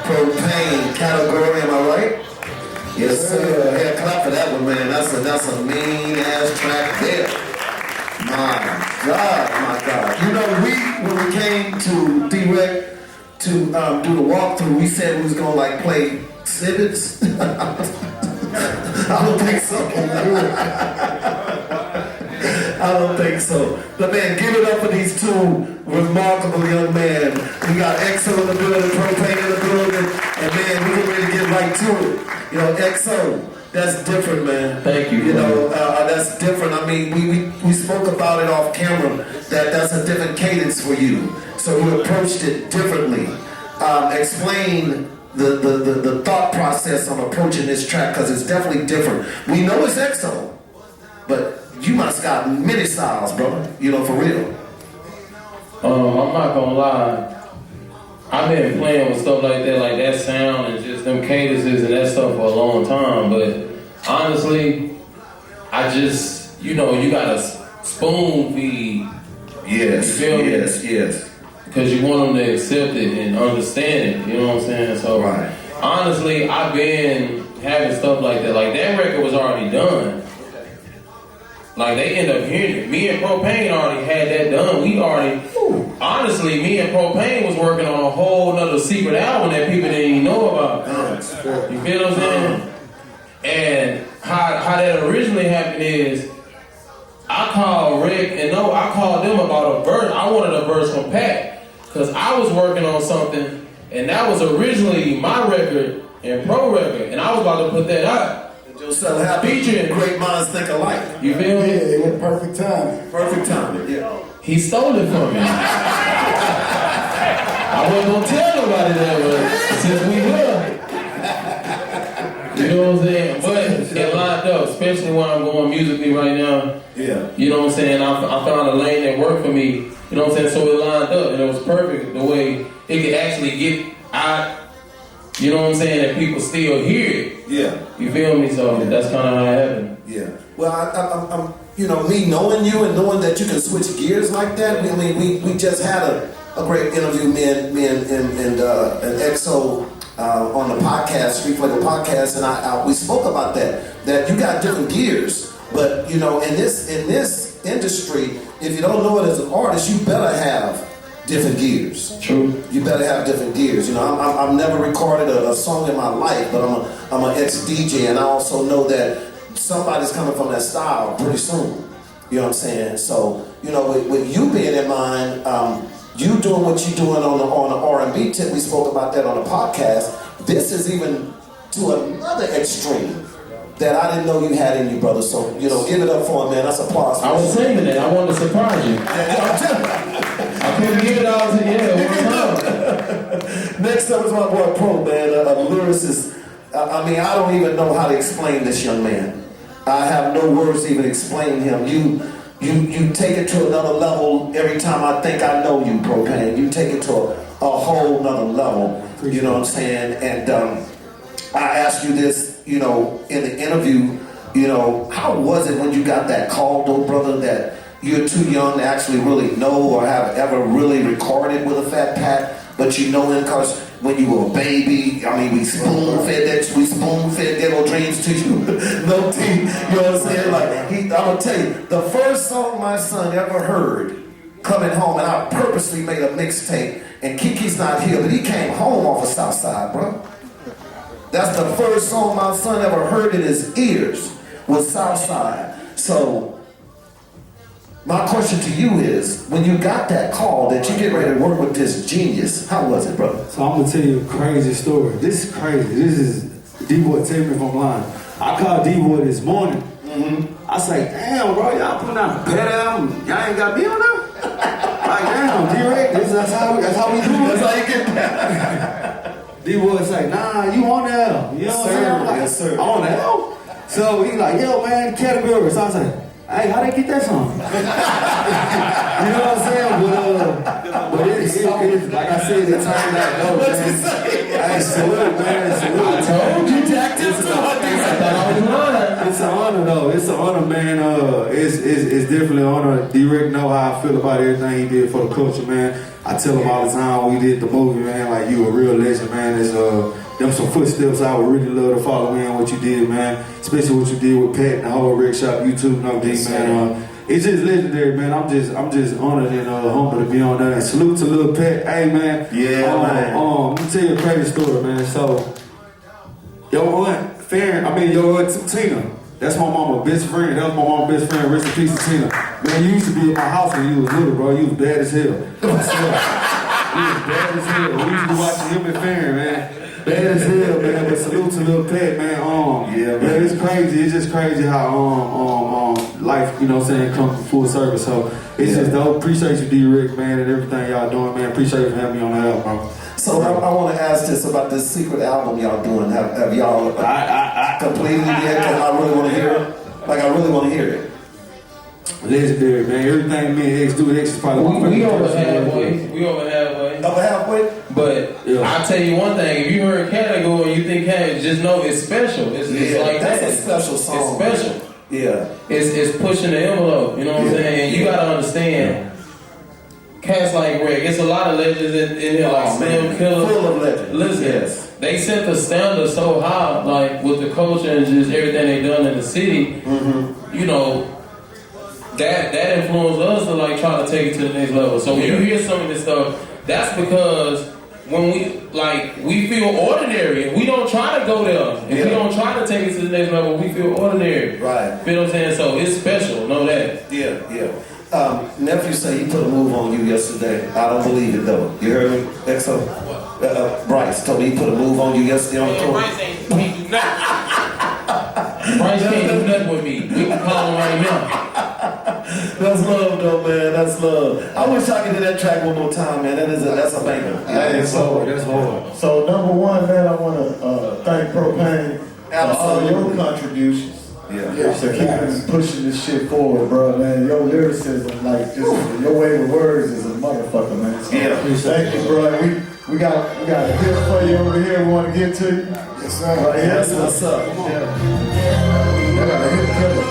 Propane category, am I right? Yes, sir. Yeah, clap for that one, man. That's a mean ass track there. My God. You know, when we came to D-Rec to do the walkthrough, we said we was gonna like play snippets. I don't think so. I don't think so. But man, give it up for these two remarkable young men. We got XO in the building, Propane in the building, and man, we get ready to get right to it. You know, XO, that's different, man. Thank you. You know, that's different. I mean, we spoke about it off camera, that's a different cadence for you. So we approached it differently. Explain the thought process on approaching this track, because it's definitely different. We know it's XO, but you must got many styles, brother. You know, for real. I'm not gonna lie. I've been playing with stuff like that sound and just them cadences and that stuff for a long time. But honestly, I just, you know, you gotta spoon feed. Yes, yes. Because you want them to accept it and understand it. You know what I'm saying? So right. Honestly, I've been having stuff like that. Like that record was already done. Like they end up hearing it. Me and Propane already had that done. Honestly, me and Propane was working on a whole nother secret album that people didn't even know about. You feel what I'm saying? And how that originally happened is, I called Rick and I called them about a verse. I wanted a verse from Pat, because I was working on something, and that was originally my record and Pro record, and I was about to put that out. So happy. Great minds think alike. You feel me? Yeah, it was perfect timing. Perfect timing. Yeah. He stole it from me. I wasn't gonna tell nobody that, but since we here, you know what I'm saying? But it lined up, especially when I'm going musically right now. Yeah. You know what I'm saying? I found a lane that worked for me. You know what I'm saying? So it lined up, and it was perfect the way it could actually get out. You know what I'm saying? That people still hear it. Yeah. You feel me? So that's kind of how it happened. Yeah. Well, I'm you know, me knowing you and knowing that you can switch gears like that. I mean, we just had a great interview, me and EXO on the podcast, Street Flavor Podcast, and we spoke about that you got different gears. But you know, in this industry, if you don't know it as an artist, you better have different gears. True. You better have different gears. You know, I've never recorded a song in my life, but I'm an ex-DJ, and I also know that somebody's coming from that style pretty soon. You know what I'm saying? So, you know, with you being in mind, you doing what you're doing on the R&B tip, we spoke about that on the podcast. This is even to another extreme that I didn't know you had in you, brother. So, you know, give it up for him, man. That's applause. I was saying that. I wanted to surprise you. I couldn't give it all to you. Next up is my boy Pro, man, a lyricist. I mean, I don't even know how to explain this young man. I have no words to even explain him. You take it to another level every time I think I know you, Propane. You take it to a whole nother level. You know what I'm saying? And I asked you this, you know, in the interview, you know, how was it when you got that call, though, brother, that you're too young to actually really know or have ever really recorded with a Fat Pat, but you know him because when you were a baby, I mean, we spoon-fed Ghetto Dreams to you. No tea, you know what I'm saying? Like, I'm gonna tell you, the first song my son ever heard coming home, and I purposely made a mixtape, and Kiki's not here, but he came home off of Southside, bro. That's the first song my son ever heard in his ears was Southside. So, my question to you is, when you got that call that you get ready to work with this genius, how was it, brother? So I'm gonna tell you a crazy story. This is crazy. This is D-Boy, tell me if I'm lying. I called D-Boy this morning. I say, damn, bro, y'all putting out a pet album. Y'all ain't got me on there? Like, damn, D-Rec, that's how we do it. That's how you get that. D-Boy say, nah, you on the album. You know what I'm saying? I'm like, yes, sir. I'm on the album? So he like, yo, man, category. So I say, hey, how they get that song? You know what I'm saying? But it's like I said, it turned out dope, man. Hey, salute, man. Salute. I told you, Jack. It's an honor, though. It's an honor, man. It's definitely an honor. D-Rec know how I feel about everything he did for the culture, man. I tell him all the time when we did the movie, man, like, you a real legend, man. It's them some footsteps I would really love to follow in what you did, man. Especially what you did with Pat and the whole Rick Shop, YouTube, no D, man. It's just legendary, man. I'm just honored and humble to be on there. And salute to Lil Pat. Hey, man. Yeah, man. Let me tell you a crazy story, man. So, your aunt, Tina, that's my mama's best friend. That was my mama's best friend. Rest in peace to Tina. Man, you used to be at my house when you was little, bro. You was bad as hell. You was bad as hell. We used to be watching him and Farron, man. Bad as hell, man. But salute to Lil Pat, man. Yeah, man. It's crazy. It's just crazy how life, you know what I'm saying, comes full service. So it's just dope. Appreciate you, D-Rec, man, and everything y'all doing, man. Appreciate you for having me on the album, bro. So I want to ask this about this secret album y'all doing. Have y'all completed it yet? Because I really want to hear it. Like, I really want to hear it. Legendary, man. Everything me and X do with X is probably one of We over halfway. We over halfway. Over halfway? But I'll tell you one thing. If you heard Category and you think hey, just know it's special. It's like that's that. a special song. It's special. Man. Yeah. It's pushing the envelope. You know what I'm saying? And you got to understand. Cats like Greg, it's a lot of legends in here, like Slim Killer. Full of legends. Listen, they set the standard so high, like with the culture and just everything they done in the city. You know, that influenced us to like try to take it to the next level. So when you hear some of this stuff, that's because when we feel ordinary and we don't try to go there. If we don't try to take it to the next level, we feel ordinary. Right. Feel what I'm saying? So it's special. Know that. Yeah. Nephew said he put a move on you yesterday. I don't believe it though. You heard me? XO? Bryce told me he put a move on you yesterday on the tour. Bryce ain't do nothing. Nice can't do nothing with me. We can call him right now. That's love, though, man. That's love. I wish I could do that track one more time, man. That's a banger. Hey, so, That's hard. so number one, man, I want to thank Propane for all your contributions. Yeah. So keeping pushing this shit forward, bro, man. Your lyricism, like just your way with words is a motherfucker, man. So, thank you, bro. We got a hit for you over here. We want to get to you. Yes, sir. Right here. That's what's up. Yeah. We got a hit killer.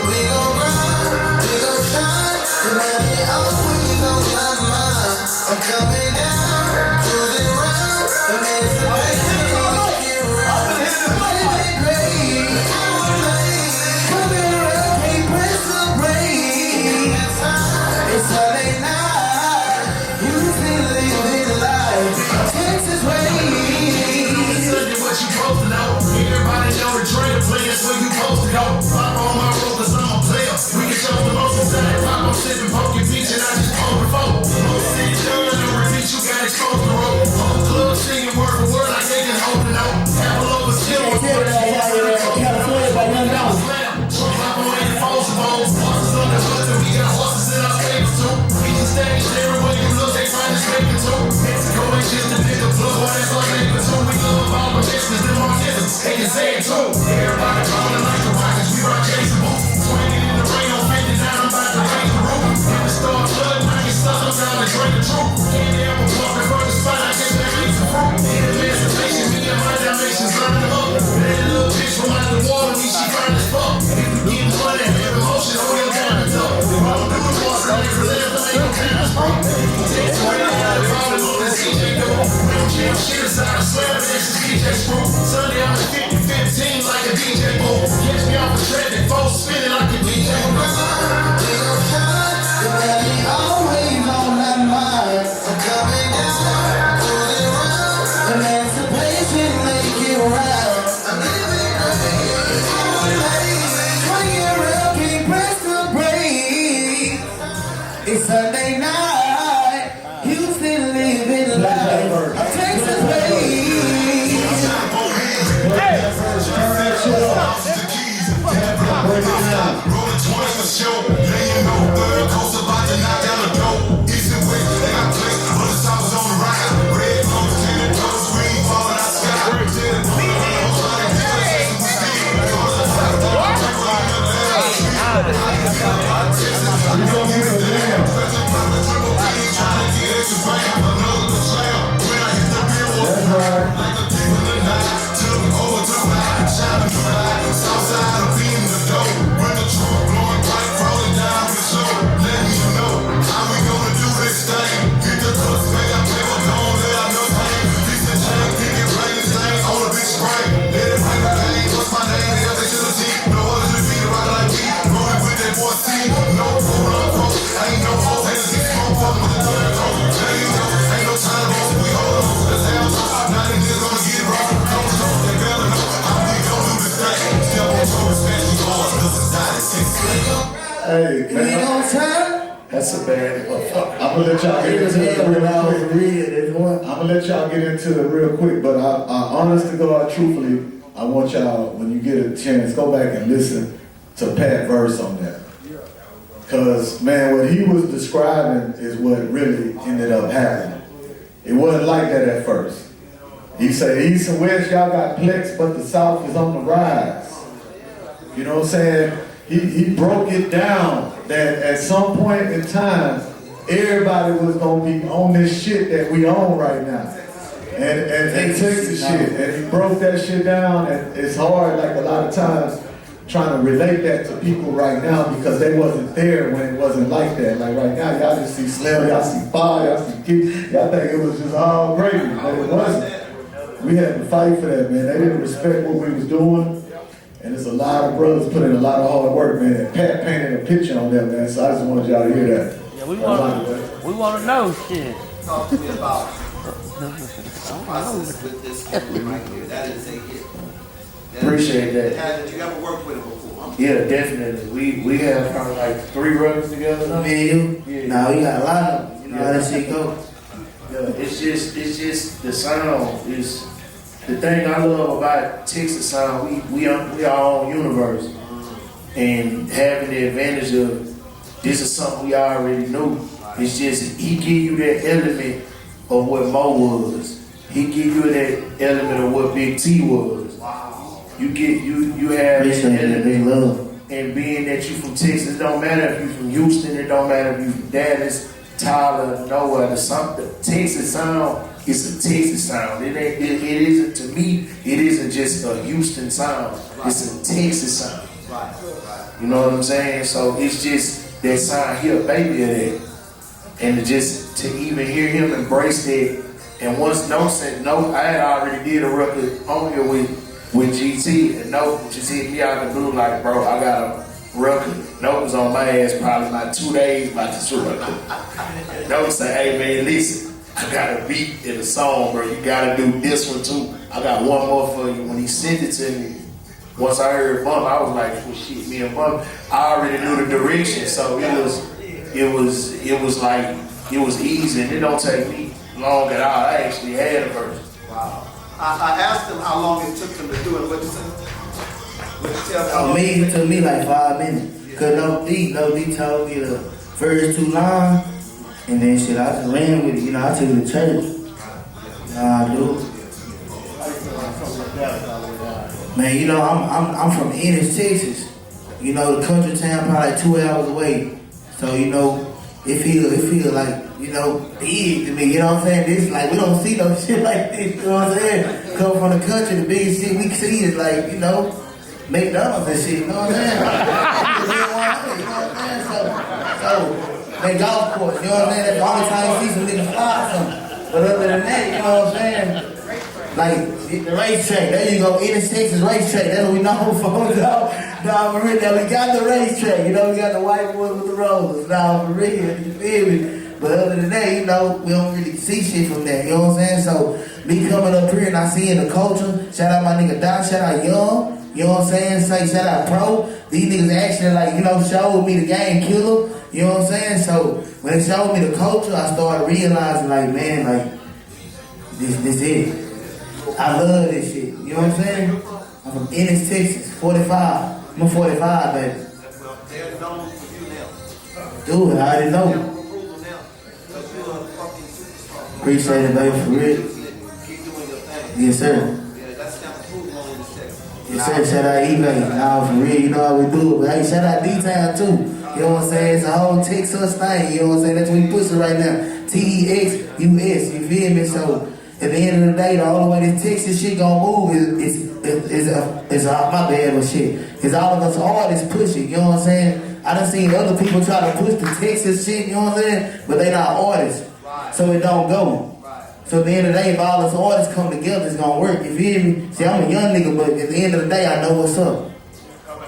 We gon' ride, we gon' shine, tonight always on my mind. I'm coming down, cruising round, and it's the way to get around. Living great, coming around, can't press the brake. It's Sunday night, you still living life, Texas way. What you supposed to know? Everybody know the trail play, that's where you supposed to go. Pop on my road, cause I'm a player. We can show the most inside. Pop on sipping, poke your beach, and I just pulled the phone. Most city done, and repeat, you got exposed to the road. Whole club singing word for word like they can hold it out. Apple over skill, California by young dollars. Trump up on 84's bones. Horses on the hood, and we got horses in our favors too. We can stage everywhere you look, they find us making too. Mexico ain't just a nigga, plug on that's all they do. We love all the business, them our niggas, they can say it too. Everybody calling like the Rockets, we rock Jason Booth. Swinging in the rain on 59, I'm about to raise the roof. If the star flood, I get stuck, I'm trying to drink the truth. Candy apple walking from the spot, I guess that makes the fruit. Emancipation, me and my dimensions line them up. That little bitch from out the water, me, she fine as fuck. If you getting money, have emotion, hold your down and up. If I don't do the walk, I ain't for left, I ain't no kind of smoke. Take the way out of all the movies, CJ do. We don't jam shit aside, slam it, this is DJ Screw. Sunday, I'm at 50-15 like a DJ booth. Catch me off the track and folks spinning like a DJ booth. Always on my mind. I'm coming down, cruising round, and anticipation make it round. I'm living great, swinging around, can't press the brake. It's Sunday night, you still living life. I'm Texas way. Rolling 20 for sure. Laying no third coast about to knock down the door. Easy way, they got Clicc, but the top was on the ride. Red comes to the color screen, falling out sky. Southside, I'm beating the dough. When the truck blowing bright, crawling down the slow. Letting you know how we gonna do this thing. Get the cuss, make I play with don't let out no pain. Piece of chain, pick it, rain, stain, on a big spray. Let it bring the pain. What's my name? The other to the T. No other to be the rock like me. Rolling with that boy C. No quote unquote. Ain't no hope. Ain't a six smoke. Fuck with the third coat. There you go. Ain't no time to go. We hold on. Let's have some. Now they just gonna get it wrong. Don't know. They better know how we gon' do this thing. Still on tour, especially yours. Cause it's not as Hey, man. That's a bad motherfucker. I'm gonna let y'all get into it real quick. I'm gonna let y'all get into it real quick, but I honest to God, truthfully, I want y'all, when you get a chance, go back and listen to Pat verse on that. Cause man, what he was describing is what really ended up happening. It wasn't like that at first. He said, East and West, y'all got Clicc, but the South is on the rise. You know what I'm saying? He broke it down that at some point in time, everybody was gonna be on this shit that we own right now. And Texas shit. And he broke that shit down, and it's hard, like a lot of times, trying to relate that to people right now because they wasn't there when it wasn't like that. Like right now, y'all just see Slim, y'all see Fire, y'all see Kick, y'all think it was just all gravy, but it wasn't. We had to fight for that, man. They didn't respect what we was doing. And there's a lot of brothers put in a lot of hard work, man. And Pat painted a picture on that, man. So I just wanted y'all to hear that. Yeah, we want to know shit. Talk to me about process with this camera right here. That is a hit. Appreciate that. Did you ever work with it before? Yeah, definitely. We have probably like 3 records together now. Yeah. No, you got a lot of them. You know how that shit go. Yeah, it's just the sound is the thing I love about Texas sound, we are our own universe, and having the advantage of this is something we already knew. It's just he give you that element of what Mo was. He give you that element of what Big T was. You have that element. And being that you from Texas, it don't matter if you from Houston, it don't matter if you from Dallas, Tyler, nowhere. The Texas sound is a Texas sound. It isn't, to me, it isn't just a Houston sound. It's a Texas sound. You know what I'm saying? So it's just that sound, he a baby of that. And to even hear him embrace that, and once I had already did a record on here with GT, and No just hit me out the blue like, bro, I got a record. No was on my ass probably about 2 days about this record. No say, hey man, listen, I got a beat in the song, bro. You gotta do this one too. I got one more for you. When he sent it to me, once I heard Bump, I was like, well shit, me and Bump, I already knew the direction, so it was like, it was easy, and it don't take me long at all. I actually had a verse. Wow. I asked him how long it took him to do it. What did you say? It took me like 5 minutes. Cause No D told me the first 2 lines, and then shit, I just ran with it. I took it to church. I do. Man, I'm from Ennis, Texas. The country town probably like 2 hours away. So it feel like, big to me, you know what I'm saying? This like, we don't see no shit like this, you know what I'm saying? Come from the country, the biggest shit we see is like, McDonald's and shit, you know what I'm saying? You know what I'm saying? So, man, golf course, you know what I'm saying? That's the only time you see some niggas fly something. But other than that, you know what I'm saying? Like, the racetrack, there you go, Ennis, Texas racetrack, that's what we know for, Nah, for real, we got the racetrack, we got the white boys with the rollers, for real, you feel me? But other than that, we don't really see shit from that, you know what I'm saying? So, me coming up here and I seeing the culture, shout out my nigga Doc, shout out Young, you know what I'm saying? Say shout out Pro, these niggas actually showed me the game killer, you know what I'm saying? So, when they showed me the culture, I started realizing man, this it. I love this shit, you know what I'm saying? I'm from Ennis, Texas, 45. I'm a 45, baby. Dude, I already know. Appreciate it, baby, for real. Yes, sir. Yes, sir. Shout out eBay. For real, you know how we do it. But hey, shout out D-Town, too. You know what I'm saying? It's a whole Texas thing, you know what I'm saying? That's what we pushing right now. TEXUS, you feel me? So, at the end of the day, the only way this Texas shit gonna move is my bad, but shit. It's all of us artists pushing, you know what I'm saying? I done seen other people try to push the Texas shit, you know what I'm saying? But they not artists, so it don't go. So at the end of the day, if all us artists come together, it's gonna work, you feel me? See, I'm a young nigga, but at the end of the day, I know what's up.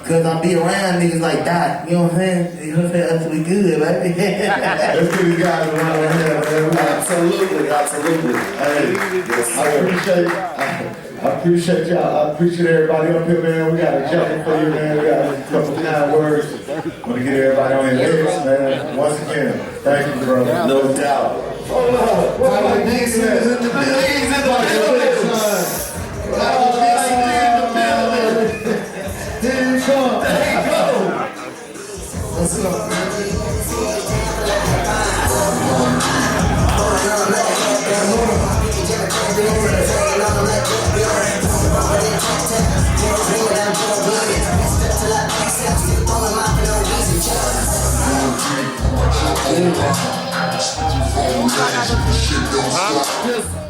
Cause I be around niggas like Doc, you know what I'm saying? You know what I'm saying? That's we good, baby. Let's give you guys a round of applause. Absolutely. Hey, I appreciate y'all. I appreciate everybody up here, man. We got a jacket for you, man. We got a couple kind words. Want to get everybody on their lyrics, man. Once again, thank you, brother. No doubt. Hold on. Michael Dixon is in the building. There you go. What's up, man?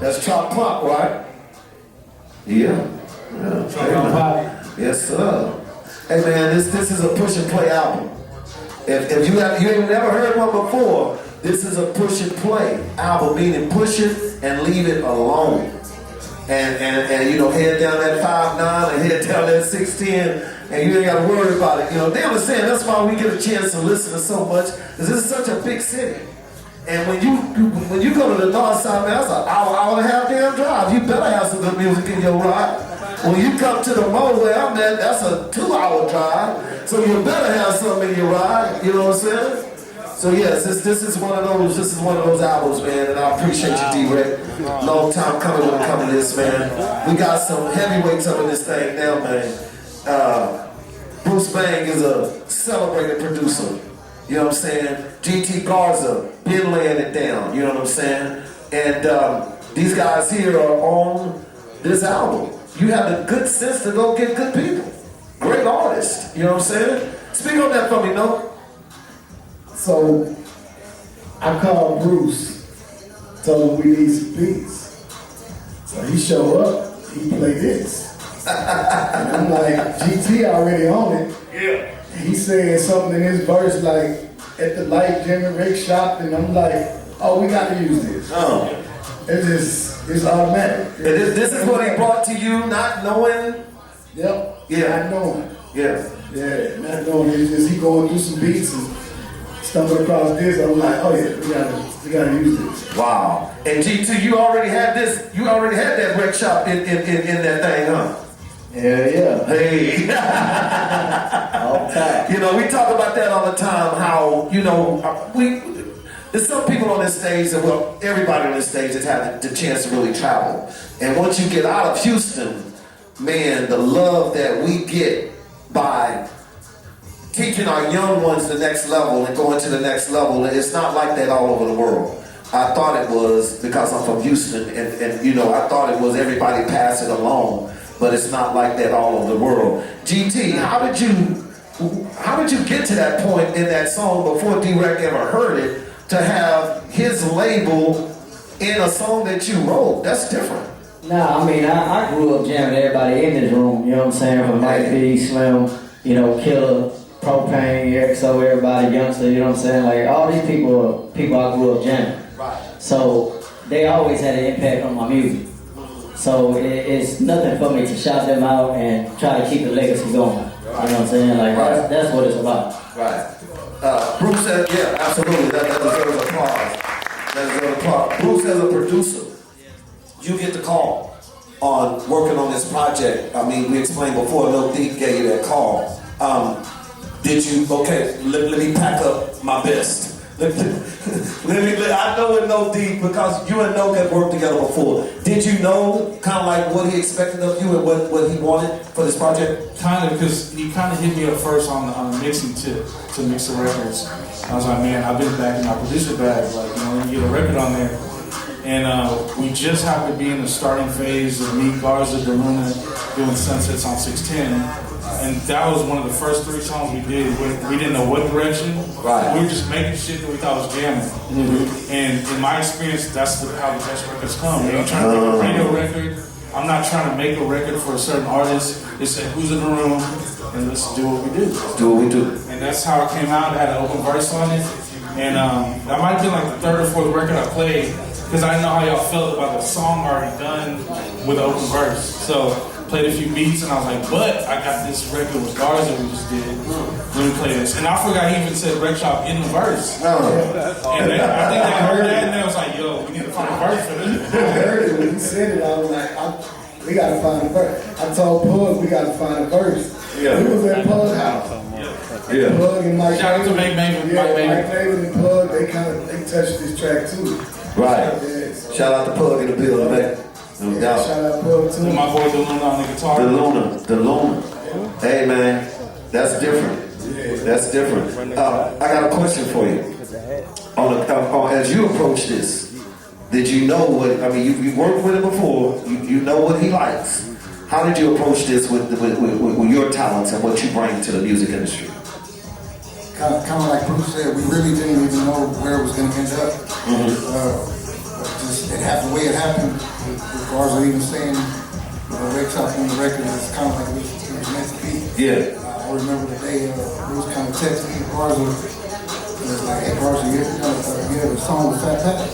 That's Chop Pop, right? Yeah. Yes, sir. Hey man, this is a push and play album. If you ain't never heard one before, this is a push and play album, meaning push it and leave it alone. And head down that 5'9" and head down that 6'10", and you ain't gotta worry about it. They understand that's why we get a chance to listen to so much, because this is such a big city. And when you go to the north side, man, that's an hour and a half damn drive. You better have some good music in your ride. When you come to the mall where I'm at, that's a 2-hour drive. So you better have something in your ride, you know what I'm saying? So yes, this is one of those albums, man, and I appreciate you, D-Rec. Long time coming when it comes to this, man. We got some heavyweights up in this thing now, man. Bruce Bang is a celebrated producer. You know what I'm saying? GT Garza been laying it down. You know what I'm saying? And these guys here are on this album. You have the good sense to go get good people, great artists. You know what I'm saying? Speak on that for me, no? So I called Bruce, told him we need some beats. So he showed up, he played this. And I'm like, GT already on it. Yeah. He said something in his verse like, at the light Jimmy Rick shop, and I'm like, oh, we gotta use this. Oh. It's automatic. This is what he brought to you, not knowing? Yep. Yeah. Not knowing. Yeah. Yeah, not knowing. It's just he going through some beats and stumbled across this. I'm like, oh yeah, we gotta use this. Wow. And G2, you already had this, you already had that rec shop in that thing, huh? Yeah. Hey. All the time. You know, we talk about that all the time, how, you know, there's some people on this stage, and well, everybody on this stage has had the chance to really travel. And once you get out of Houston, man, the love that we get by teaching our young ones the next level and going to the next level, it's not like that all over the world. I thought it was, because I'm from Houston, and you know, I thought it was everybody pass it along, but it's not like that all over the world. GT, how did you get to that point in that song before D-Rec ever heard it, to have his label in a song that you wrote? That's different. Nah, I mean, I grew up jamming everybody in this room, you know what I'm saying? From Mike B, Slim, you know, Killer, Propane, XO, everybody, Youngster, you know what I'm saying? Like, all these people I grew up jamming. Right. So, they always had an impact on my music. So, it's nothing for me to shout them out and try to keep the legacy going. Right. You know what I'm saying? Like, that's what it's about. Right. Bruce said, yeah, absolutely, that deserves applause. That deserves applause. Bruce, as a producer, you get the call on working on this project. I mean, we explained before, Lil Deep gave you that call. Did you, okay, let me pack up my best. I know it No Deep because you and No have worked together before. Did you know kind of like what he expected of you and what he wanted for this project? Kind of, because he kind of hit me up first on the mixing tip to mix the records. I was like, man, I've been back in my producer bag, like, you know, let me get a record on there. And we just happened to be in the starting phase of me, Garza, DeLuna doing Sunsets on 610. And that was one of the first 3 songs we did. We didn't know what direction. Right. We were just making shit that we thought was jamming. Mm-hmm. And in my experience, that's how the best records come. When you're trying to make a radio record, I'm not trying to make a record for a certain artist. It's like, who's in the room, and let's do what we do. Do what we do. And that's how it came out. It had an open verse on it. And that might have been like the 3rd or 4th record I played, because I didn't know how y'all felt about the song already done with an open verse. So played a few beats, and I was like, but I got this record with Garza we just did. Let me play this. And I forgot he even said Rec Shop in the verse. Oh. And I think they heard that, and they was like, yo, we need to find a verse for this. I heard it when he said it. I was like, we gotta find a verse. I told Pug we gotta find a verse. Yeah. We was at Pug house. Yeah. Pug and Mike. Shout out to Mike Maven. Yeah, Mike Maven and Pug, they touched this track too. Right. Yeah, so. Shout out to Pug in the building, man. No doubt. Shout out Pug too. And my boy DeLuna on the guitar. DeLuna. Hey man, that's different. That's different. I got a question for you. As you approach this, did you know what, I mean, you worked with him before, you know what he likes. How did you approach this with your talents and what you bring to the music industry? Kind of like Bruce said, we really didn't even know where it was going to end up. Just it happened the way it happened. With Garza even saying, Rec Shop on the record, it's kind of like it was meant to be. Yeah. I remember the day Bruce kind of texted me, Garza, was like, hey Garza, you have a song with Fat Pat?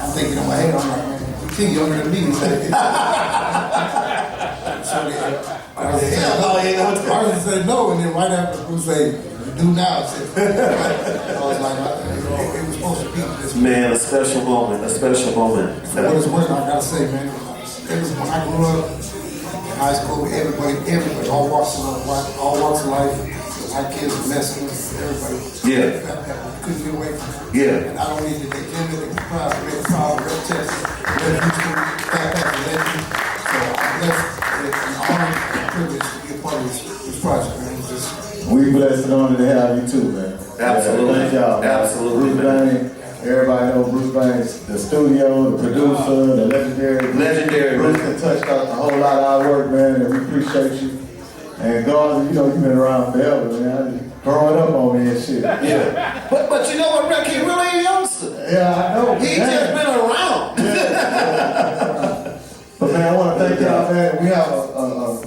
I'm thinking in my head, I'm like, man, you think younger than me. Garza said no, and then right after Bruce said, do now. I was like, it was supposed to be this. Man, a special moment. For what it's worth, I gotta say, man, it was when I grew up in high school, everybody, all walks of life, white kids were messing with everybody. Yeah. Couldn't get away from it. Yeah. And I don't need the agenda, the crowd, the power, the test, the Houston, backpack, and legend. So I'm blessed. It's an honor and a privilege to be a part of this project, man. It's just, We blessed and honored to have you too, man. Absolutely. Thank y'all. Absolutely, Bruce man. Bain, everybody knows Bruce Bain, the studio, the producer, the legendary. Bruce that touched out a whole lot of our work, man, and we appreciate you. And God, you know, you've been around forever, man. Growing up on me and shit. Yeah. But you know what, Rick? He really a youngster. Yeah, I know. He just been around. But man, I want to thank y'all, man. We have a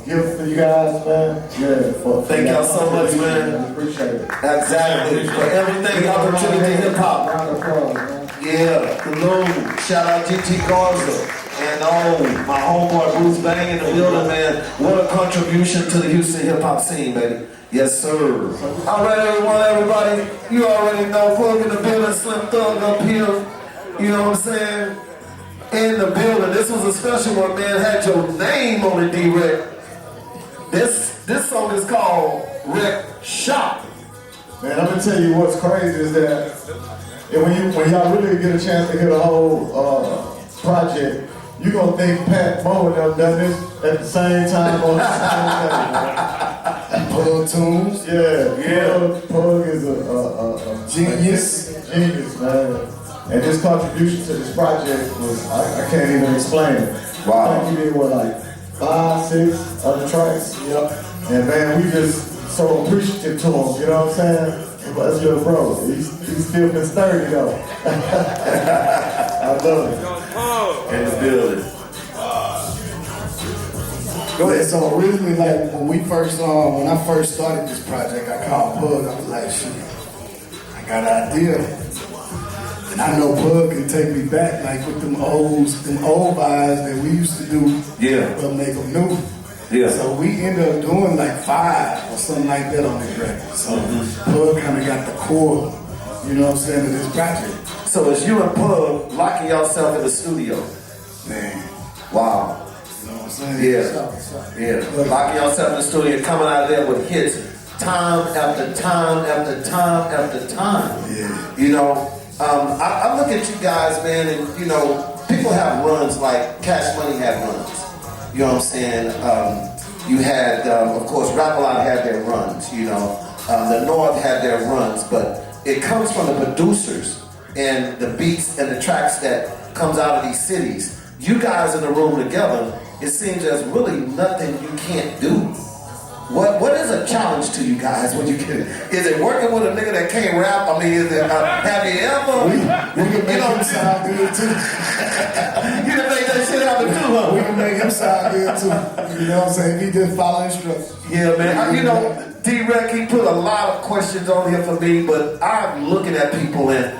gift for you guys, man. Yeah. Thank y'all so much, man. Appreciate it. Exactly. For everything opportunity hip hop. Round of applause, man. Yeah. Hello. Shout out GT Garza. And my homeboy Bruce Bain in the building, man. What a contribution to the Houston hip hop scene, baby. Yes, sir. All right, everybody. You already know. Plug in the building, Slim Thug up here. You know what I'm saying? In the building. This was a special one, man. Had your name on it, D-Rec. This song is called Rec Shop. Man, I'm gonna tell you what's crazy is that when y'all really get a chance to hear the whole project, you gonna think Pat Moe and them done this at the same time on the same day. Pug Tunes. Yeah. Pug is a genius, man. And this contribution to this project was, I can't even explain it. Wow. I think he did like 5, 6 other tracks. Yep. And man, we just so appreciative to him, you know what I'm saying? That's your bro. He's still been sturdy though. I love it. In the building. Go ahead. So originally, like when I first started this project, I called Pug. I was like, shit, I got an idea. And I know Pug can take me back, like with them old vibes that we used to do. Yeah. But make them new. Yeah. So we ended up doing like 5 or something like that on this record. So Pug kind of got the core, you know what I'm saying, of this project. So it's you and Pug locking yourself in the studio. Man. Wow. You know what I'm saying? Yeah. Locking yourself in the studio, coming out of there with hits time after time after time after time. Yeah. You know, I look at you guys, man, and you know, people have runs like Cash Money had runs. You know what I'm saying? You had, of course, Rap-A-Lot had their runs, you know. The North had their runs, but it comes from the producers and the beats and the tracks that comes out of these cities. You guys in the room together, it seems there's really nothing you can't do. What is a challenge to you guys when you get it? Is it working with a nigga that can't rap? I mean, is it, have you ever? We can make him sound good too. You can make that shit happen too, huh? We can make him sound good too. You know what I'm saying? He just follow instructions. Yeah, man. You know, D-Rec, he put a lot of questions on here for me, but I'm looking at people and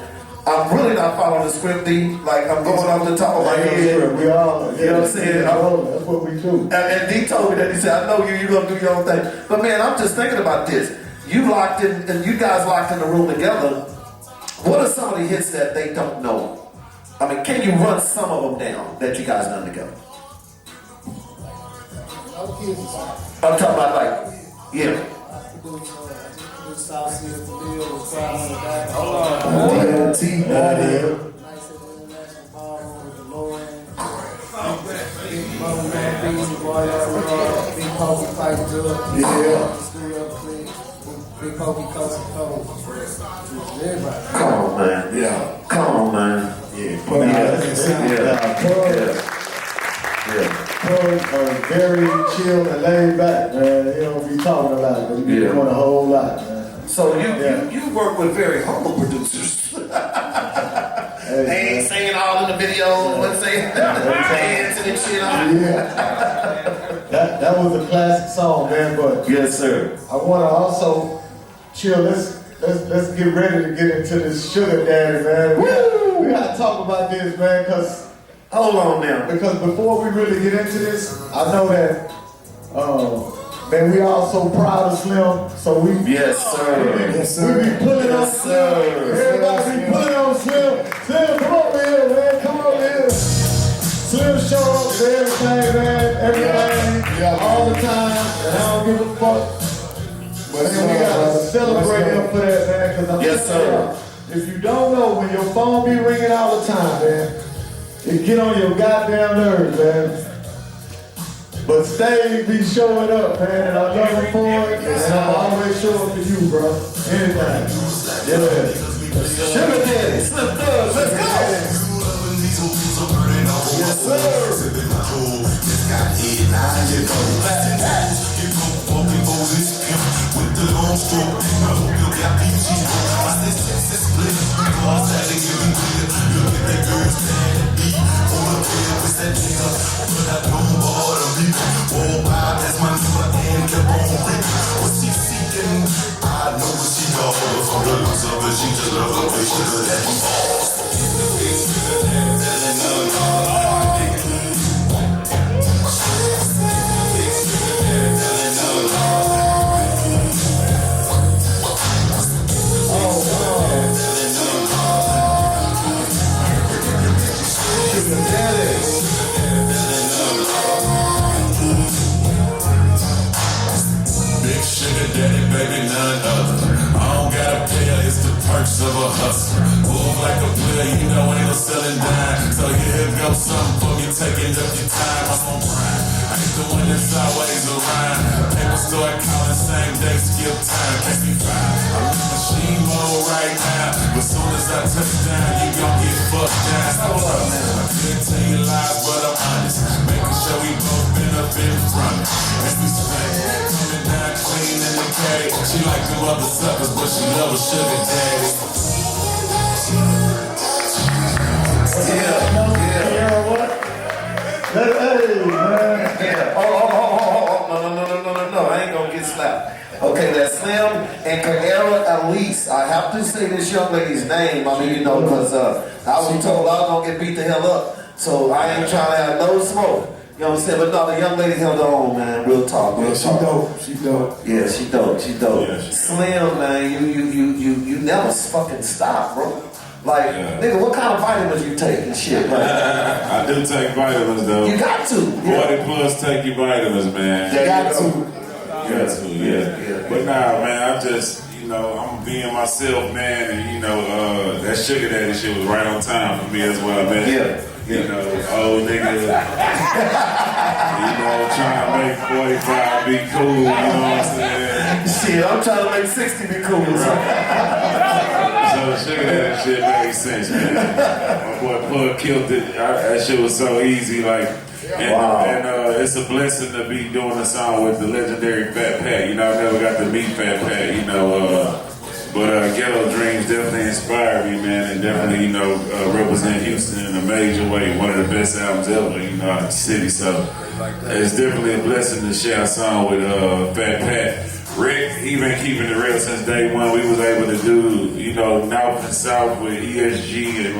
I'm really not following the script, D. Like, I'm going off the top of my head. We all, you know what I'm saying? That's what we do. And D told me that. He said, I know you're going to do your own thing. But man, I'm just thinking about this. You locked in, and you guys locked in the room together. What are some of the hits that they don't know? I mean, can you run some of them down that you guys done together? I'm talking about like, yeah. Southside, hold on. T, Come on, man. Yeah. Come on, man. Yeah. Very chill and laid back, man. You don't be talking a lot, but you be doing a whole lot, man. So you work with very humble producers. They ain't singing all in the video, but saying dancing and shit on. Yeah. That was a classic song, man. But yes, sir. I want to also chill. Let's get ready to get into this sugar daddy, man. We gotta talk about this, man, because hold on now. Because before we really get into this, I know that man, we all so proud of Slim, so we yes, sir. Yes, sir. We be pulling on Slim. Everybody be pulling on Slim. Slim, come over here, man. Come over here. Slim show up for everything, man. Everything, all the time, and I don't give a fuck. But man, we gotta celebrate him for that, Because Yes, sir. If you don't know, when your phone be ringing all the time, man, it get on your goddamn nerves, man. But Stave be showing up, man, and I love him for it, and I'll always show up for you, bro. Anytime. Yeah. Sugar Daddy, Slim Thugs, let's go! Yes, sir. With the long stroke, I hope you got PG. I said sex is split. I said it give me clear. Look at that girl standing me. On the bed with that nigga. But I don't bother me. Whoa, wow, that's my new and kept on ripping. What she seeking? I know what she got. From the looks of it, she just love the way she look at me. Big sugar daddy, baby, none other. I don't gotta pay her, it's the perks of a hustler. Move like a player, you know ain't no selling dime. So here goes something for me, taking up your time. I'm on grind. I ain't the one that's always around. People start calling same day, skip time, can't be fine. I'm in machine mode right now, but soon as I touch down, you gon' get fucked down. Hold up, man. I couldn't tell you lies, but I'm honest. Making sure we both been up in front. As we spend, coming down clean in the cave. She like them other suckers, but she love a sugar daddy. Yeah, what? Hey, man. Yeah. Oh, no. I ain't gonna get slapped. Okay, that's Slim and Carrera Elise. I have to say this young lady's name. I mean, you know, because I was told I was gonna get beat the hell up. So I ain't trying to have no smoke. You know what I'm saying? But no, the young lady held on, man. Real talk, real talk. She dope. Yeah, she dope. Slim, man, you never fucking stop, bro. Like, nigga, what kind of vitamins you take and shit? Like, I do take vitamins though. You got to. 40 plus take your vitamins, man. You got to. Yeah. But nah, man, I just, I'm being myself, man, and that sugar daddy shit was right on time for me as well, man. Yeah. Old nigga, trying to make 45 be cool, you know what I'm saying? Shit, I'm trying to make 60 be cool. So sugar daddy shit made sense, man. My boy Pug killed it. That shit was so easy, like. And it's a blessing to be doing a song with the legendary Fat Pat. I never got to meet Fat Pat, but Ghetto Dreams definitely inspired me, man, and definitely, represent Houston in a major way. One of the best albums ever, out of the city. So it's definitely a blessing to share a song with Fat Pat. Rick, he been keeping it real since day one. We was able to do, North and South with ESG and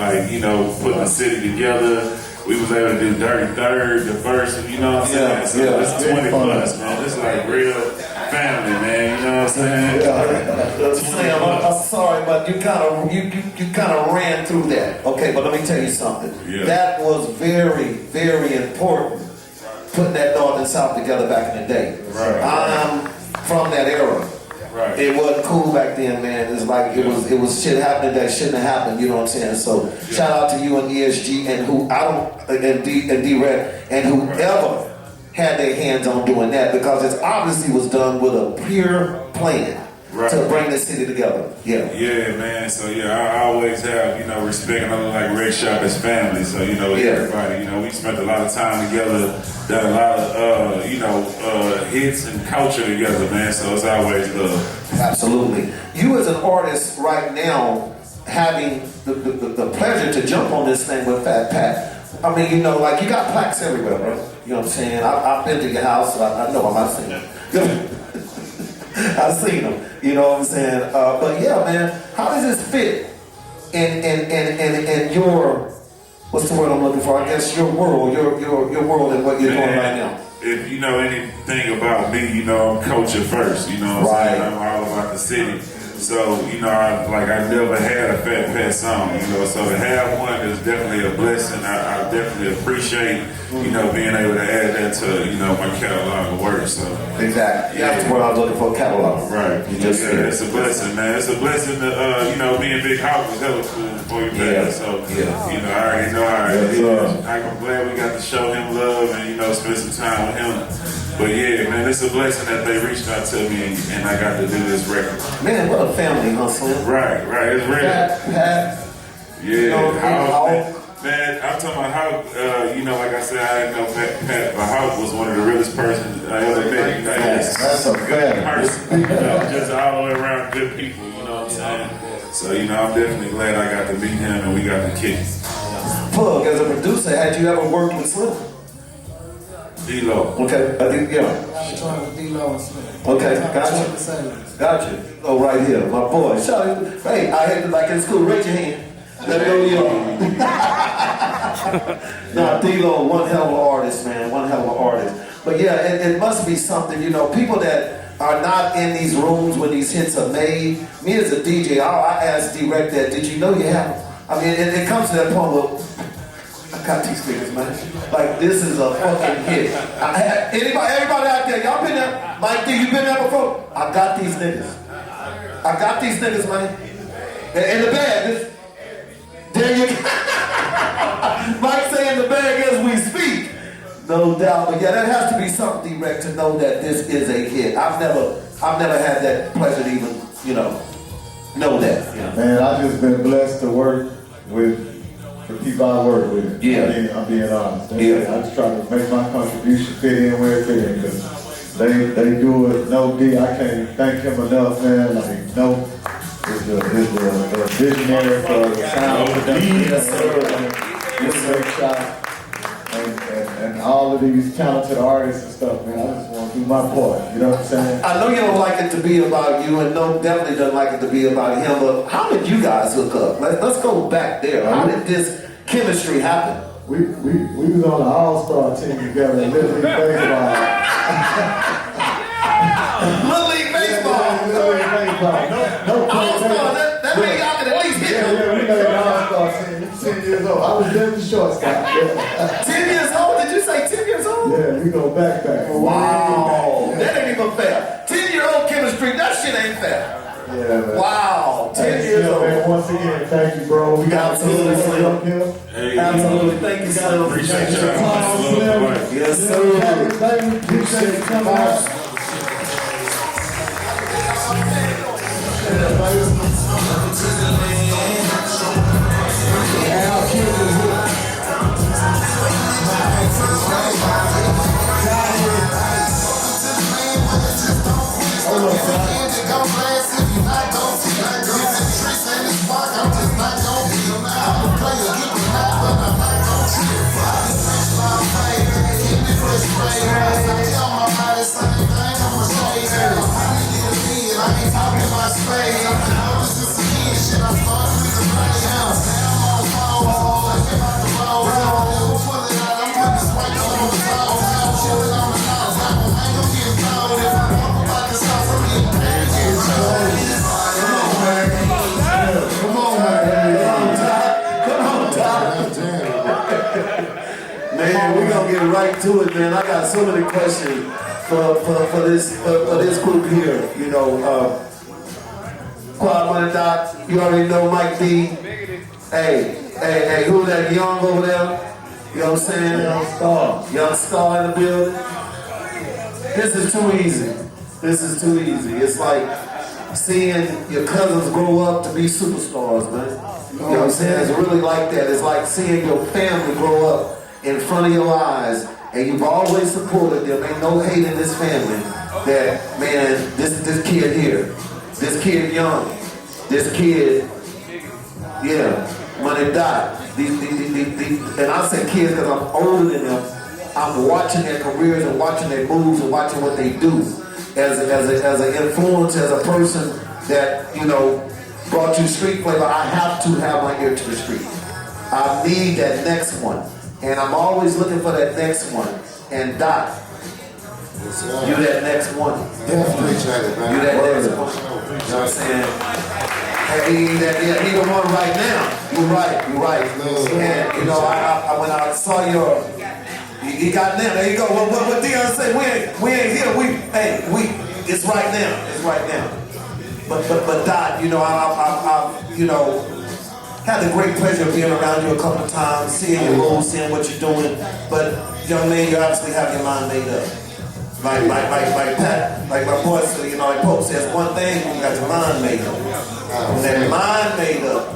putting the city together. We was able to do Dirty Third, the first, you know what I'm saying? So it's 20 plus, man. It's like real family, man. You know what I'm saying? Slim, I'm sorry, but you kind of ran through that. Okay, but let me tell you something. Yeah. That was very, very important. Putting that North and South together back in the day. Right. I'm from that era. Right. It wasn't cool back then, man. It's like it was shit happening that shouldn't have happened. You know what I'm saying? So shout out to you and ESG and D-Red and whoever had their hands on doing that, because it obviously was done with a pure plan to bring the city together. Yeah. Yeah, man. So I always have respect, and I'm like Red Shop as family. So everybody, we spent a lot of time together, done a lot of hits and culture together, man. So it's always love. Absolutely. You as an artist right now, having the pleasure to jump on this thing with Fat Pat. I mean, you got plaques everywhere, bro. You know what I'm saying? I've been to your house, so I know I'm not saying that. I've seen them, you know what I'm saying? But yeah, man, how does this fit in your, what's the word I'm looking for? I guess your world, your world and what you're doing right now. If you know anything about me, I'm culture first, you know what I'm saying? I'm all about the city. So, you know, I never had a Fat Pat song, you know, so to have one is definitely a blessing. I definitely appreciate, you know, being able to add that to, you know, my catalog of work, so. Exactly. That's what I was looking for, catalog. Right. You just yeah, it's a blessing, man. It's a blessing to, you know, me and Big Hawk was hella cool before you passed, so, you know, I already know how it is. I'm glad we got to show him love and, you know, spend some time with him. But yeah, man, it's a blessing that they reached out to me and I got to do this record. Man, what a family, huh, Slim? Right, it's real. Pat, man, I'm talking about how, you know, like I said, I didn't know Pat, but Hawk was one of the realest persons I ever met. You know, that's a good person. You know, just all the way around good people, you know what I'm saying? So, you know, I'm definitely glad I got to meet him and we got to kick. Plug, as a producer, had you ever worked with Slim? D-Lo. Okay, Okay, gotcha. Oh, right here, my boy. Hey, I had to, like in school, raise your hand. Let me know you are. No, D-Lo, one hell of an artist, man. One hell of an artist. But yeah, it must be something, you know, people that are not in these rooms when these hits are made. Me as a DJ, I asked Direct that, did you know you have, I mean, it comes to that point where, I got these niggas, man. Like, this is a fucking hit. Everybody out there, y'all been there? Mike D, you been there before? I got these niggas. Man. In the bag, there you go. Mike say in the bag as we speak. No doubt, but yeah, that has to be something direct to know that this is a hit. I've never had that pleasure to even, you know that. You know? Man, I've just been blessed to work with the people I work with. Yeah. I'm being honest. I just try to make my contribution fit in where it fit in, because they do it. No D, I can't thank him enough, man. Like, no, is the visionary for the sound production. And all of these talented artists and stuff, man. I just want to do my part. You know what I'm saying? I know you don't like it to be about you, and no, definitely doesn't like it to be about him. But how did you guys hook up? Let's go back there. How did this chemistry happen? We was on an all-star team together in Little League Baseball. Little League Baseball. No all-star. That means y'all can at least hit them. Yeah, we made an all-star team. 10 years old. I was just the shortstop. 10 years old? Did you say 10 years old? Yeah, we go back. Wow. That ain't even fair. 10-year-old chemistry, that shit ain't fair. Yeah, man. Wow. 10 years old. Man, once again, thank you, bro. We got Absolutely, Slim. Absolutely. Thank you, Slim. Appreciate you. Yes, sir. Appreciate you coming out. Man, we're gonna get right to it, man. I got so many questions for this group here. You know, QuietMoneyDot, you already know Mike D. Hey, who that young over there? You know what I'm saying? Young Star in the building. This is too easy. It's like seeing your cousins grow up to be superstars, man. You know what I'm saying? It's really like that. It's like seeing your family grow up in front of your eyes, and you've always supported them. Ain't no hate in this family. That, man, this kid here, this kid young, this kid, MoneyDot. And I say kids because I'm older than them. I'm watching their careers and watching their moves and watching what they do. As an influence, as a person that, you know, brought you street flavor, I have to have my ear to the street. I need that next one. And I'm always looking for that next one. And Dot, You that next one. Appreciate it, man. You that next one. You know what I'm saying? He the one right now. You're right. And you know, I when I saw your, he got now. There you go. What Dion said? We ain't here. It's right now. It's right now. But Dot, you know, I you know, had the great pleasure of being around you a couple of times, seeing your moves, seeing what you're doing. But young man, you obviously have your mind made up. Like Pat, like my boy said, you know, like Pope says, one thing, you got your mind made up. When that mind made up,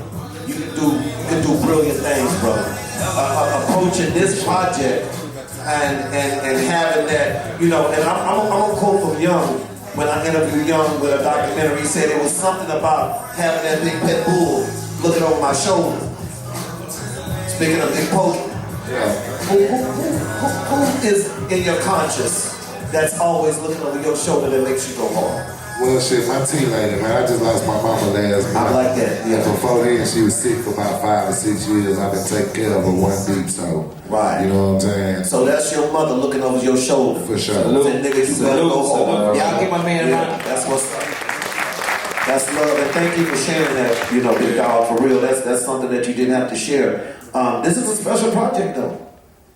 you can do brilliant things, brother. Approaching this project and having that, you know, and I'm gonna quote from Young, when I interviewed Young with a documentary, he said it was something about having that big pit bull looking over my shoulder. Speaking of Big Poke, who is in your conscience that's always looking over your shoulder that makes you go hard? Well, shit, my tea lady, man. I just lost my mama last month. I like that. Yeah. And before then, she was sick for about 5 or 6 years. I've been taking care of her one deep, so. Right. You know what I'm saying? So that's your mother looking over your shoulder. For sure. Saying, nigga, you better go home. Y'all give my man a That's what's up. That's love, and thank you for sharing that, you know, big dog, for real. That's something that you didn't have to share. This is a special project, though.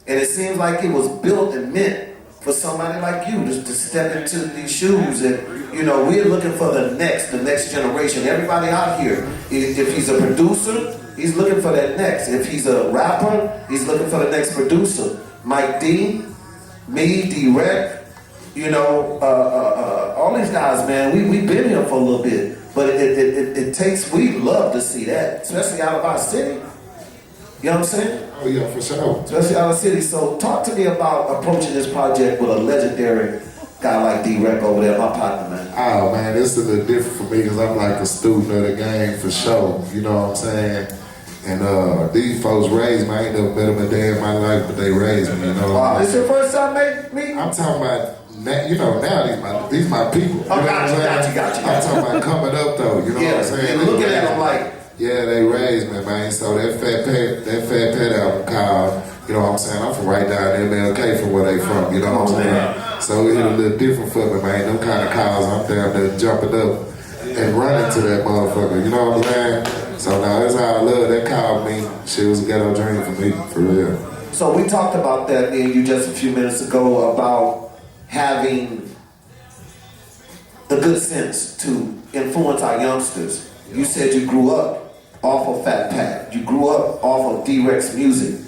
And it seems like it was built and meant for somebody like you to step into these shoes. And, you know, we're looking for the next generation. Everybody out here, if he's a producer, he's looking for that next. If he's a rapper, he's looking for the next producer. Mike D, me, D-Rec, you know, all these guys, man, we've been here for a little bit. But it takes, we love to see that, especially out of our city. You know what I'm saying? Oh yeah, for sure. Especially out of the city. So talk to me about approaching this project with a legendary guy like D-Rec over there, my partner, man. Oh man, this is a little different for me because I'm like a student of the game for sure. You know what I'm saying? And these folks raised me. I ain't never met them a day in my life, but they raised me. You know. Wow, this your first time meeting? I'm talking about. You know, now these my people. You know got you. I'm talking about coming up though. You know what I'm saying? Looking at them like. Yeah, they raised me, man. So that Fat Pat album called, you know what I'm saying? I'm from right down in MLK from where they from, you know what I'm saying? So it hit a little different for me, man. Them kind of calls, I'm down there jumping up and running to that motherfucker, you know what I'm saying? So now that's how I love that called me. Shit was a ghetto dream for me, for real. So we talked about that, me and you, just a few minutes ago, about having the good sense to influence our youngsters. You said you grew up off of Fat Pat. You grew up off of D-Rec's music.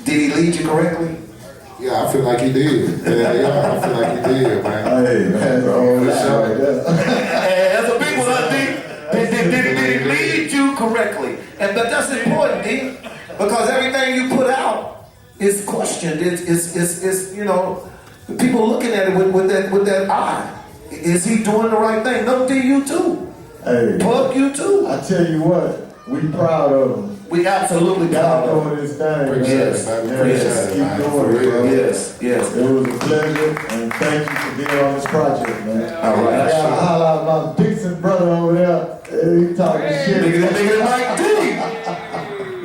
Did he lead you correctly? Yeah, I feel like he did. Yeah, I feel like he did, man. Hey, man, Hey, that's a big one, huh, D? Did he lead you correctly? But that's important, D, because everything you put out is questioned. It's you know, people looking at it with that eye. Is he doing the right thing? No, D, you too. Hey, Plug, you too. I tell you what, we proud of him. We absolutely proud of him. Doing this thing. Yes. Keep doing it, bro. Yes. It was a pleasure, and thank you for being on this project, man. All right. I gotta holler out my Dixon brother over there. He talking shit. Bigger than Mike D.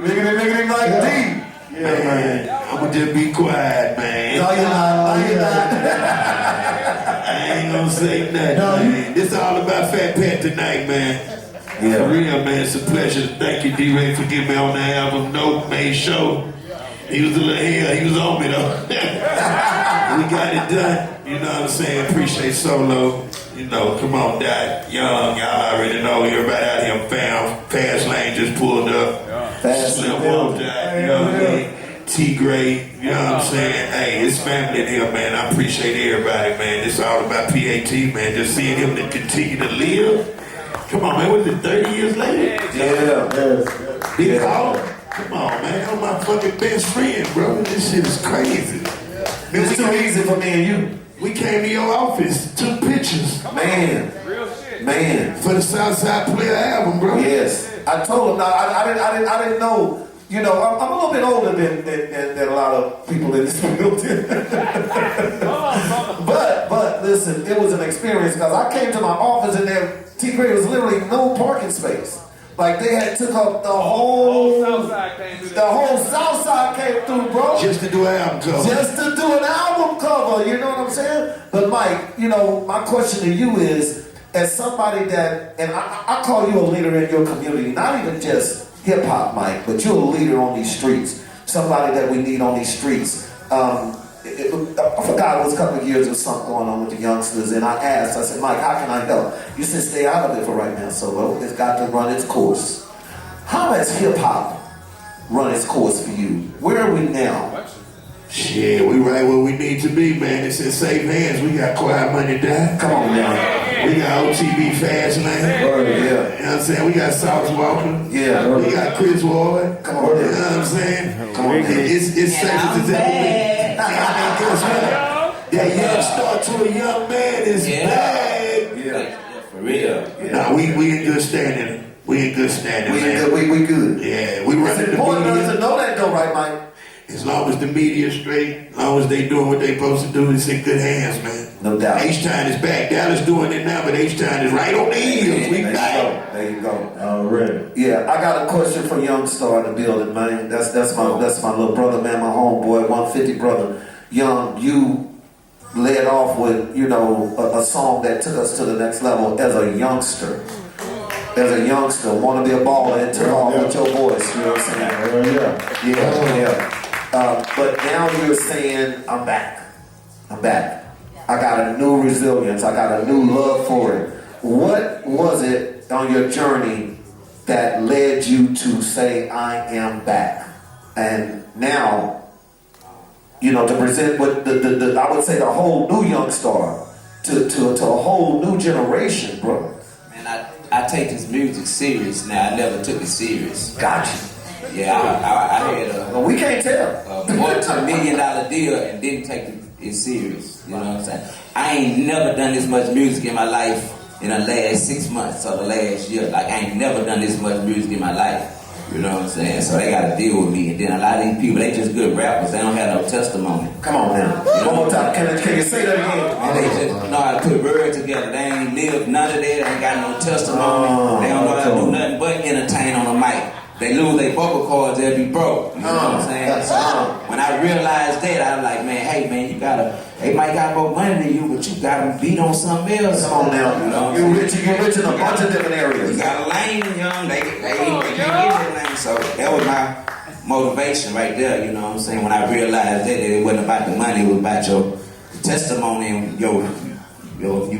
Bigger than Mike D. Yeah, man. I'ma just be quiet, man. No, you're not. I ain't gonna say nothing, man. It's all about Fat Pat tonight, man. Yeah. For real, man. It's a pleasure. Thank you, D-Ray, for getting me on the album. No, man, show. He was a little hell. He was on me, though. We got it done. You know what I'm saying? Appreciate Solo. You know, come on, Dot. Young, y'all already know. Everybody out here found. Fast Lane just pulled up. Slim Wolf, Dot. You know what I mean? T-Gray, you know what I'm saying? Hey, it's family in here, man. I appreciate everybody, man. It's all about PAT, man. Just seeing him to continue to live. Come on, man. What is it, 30 years later? Yeah. Big call. Come on, man. I'm my fucking best friend, bro. This shit is crazy. It's too easy for me and you. We came to your office, took pictures. Man. For the Southside Player album, bro. Yes. I told him. Now, I didn't know. You know, I'm a little bit older than a lot of people in this building. but listen, it was an experience because I came to my office and there, T-Gray was literally no parking space. Like they had took up the whole Southside came came through, bro. Just to do an album cover. Just to do an album cover, you know what I'm saying? But Mike, you know, my question to you is, as somebody that, and I call you a leader in your community, not even just hip hop, Mike, but you're a leader on these streets. Somebody that we need on these streets. I forgot it was a couple of years or something going on with the youngsters, and I asked, I said, Mike, how can I help? You said, stay out of it for right now, Solo. It's got to run its course. How has hip hop run its course for you? Where are we now? Shit, we right where we need to be, man. It's in safe hands. We got QuietMoneyDot. Come on now. We got OTB Fast Lane. Word, yeah. You know what I'm saying? We got Southside. Yeah. We got Chris Ward. Come on. You know what I'm saying? Come on. It's safe as it's ever been. That young start to a young man is bad. Yeah. For real. Yeah. Nah, we in good standing. We in good standing, man. We good. Yeah, we running It's the important media. to know that though, right, Mike? As long as the media is straight, as long as they doing what they supposed to do, it's in good hands, man. No doubt. H-Town is back. Dallas doing it now, but H-Town is right on the heels. We back. There you go. Already. Yeah, I got a question for Young Star in the building, man. That's my little brother, man, my homeboy, 150 brother. Young, you led off with, you know, a song that took us to the next level as a youngster. As a youngster, want to be a baller and took off with your voice, you know what I'm saying? Yeah. But now you're saying, I'm back. I got a new resilience. I got a new love for it. What was it on your journey that led you to say, I am back? And now, you know, to present what the I would say the whole new Young Star to a whole new generation, bro. Man, I take this music serious now. I never took it serious. Gotcha. Yeah, I had well, we can't tell. a multi-million-dollar deal and didn't take it serious. You know what I'm saying? I ain't never done this much music in my life in the last 6 months or the last year. Like, I ain't never done this much music in my life. You know what I'm saying? So they got to deal with me. And then a lot of these people, they just good rappers. They don't have no testimony. Come on now. One more time. Can you say that again? And they just know how to put words together. They ain't lived none of that. They ain't got no testimony. They don't know how to do nothing but entertain on the mic. They lose their vocal cords, they'll be broke. You know what I'm saying? So when I realized that, I was like, man, hey man, they might got more money than you, but you gotta beat on something else. Come on now. You know you're rich in a bunch of different areas. You got a lane, young, they can't get that lane. So that was my motivation right there, you know what I'm saying? When I realized that it wasn't about the money, it was about your testimony and you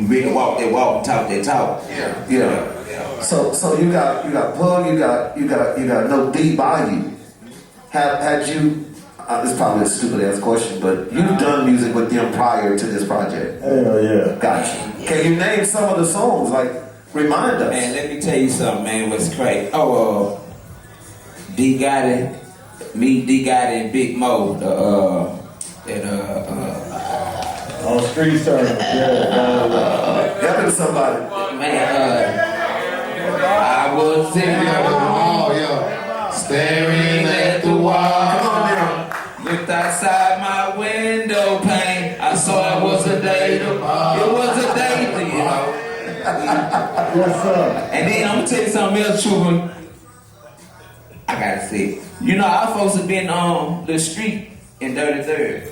really walk that walk and talk that talk. Yeah. So you got Plug, you got No D by you. Had you? This is probably a stupid ass question, but you've done music with them prior to this project. Hell yeah. Gotcha. Can you name some of the songs? Like, remind us. Man, let me tell you something, man. What's crazy? D Gotti, me, D Gotti, and Big Mo. On Street Service, yeah. Helping somebody. Man, I was sitting on the wall, staring at the wall. Come on now. Looked outside my window pane. I saw it was a day to, you know. What's up? And then I'm gonna tell you something else, Truman. I gotta say, you know, our folks have been on the street in 33rd.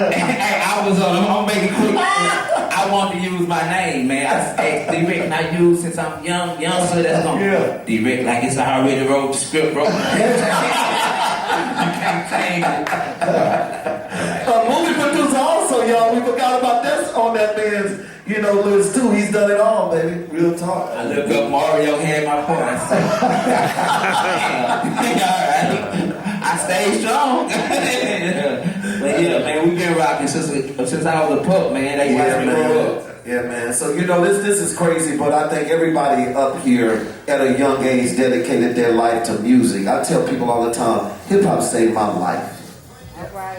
Hey, I was on. I'm gonna make it quick. I want to use my name, man. I asked D-Rick, and I use since I'm young, so that's gonna D-Rick like it's already wrote the script, bro. You can't change it. Movie producer also, y'all. We forgot about this on that man's, list too. He's done it all, baby. Real talk. I look up Mario had my points. I stay strong. But yeah, man, we've been rocking since I was a pup, man. They watched me grow up. Yeah, man. So, this is crazy, but I think everybody up here at a young age dedicated their life to music. I tell people all the time, hip-hop saved my life.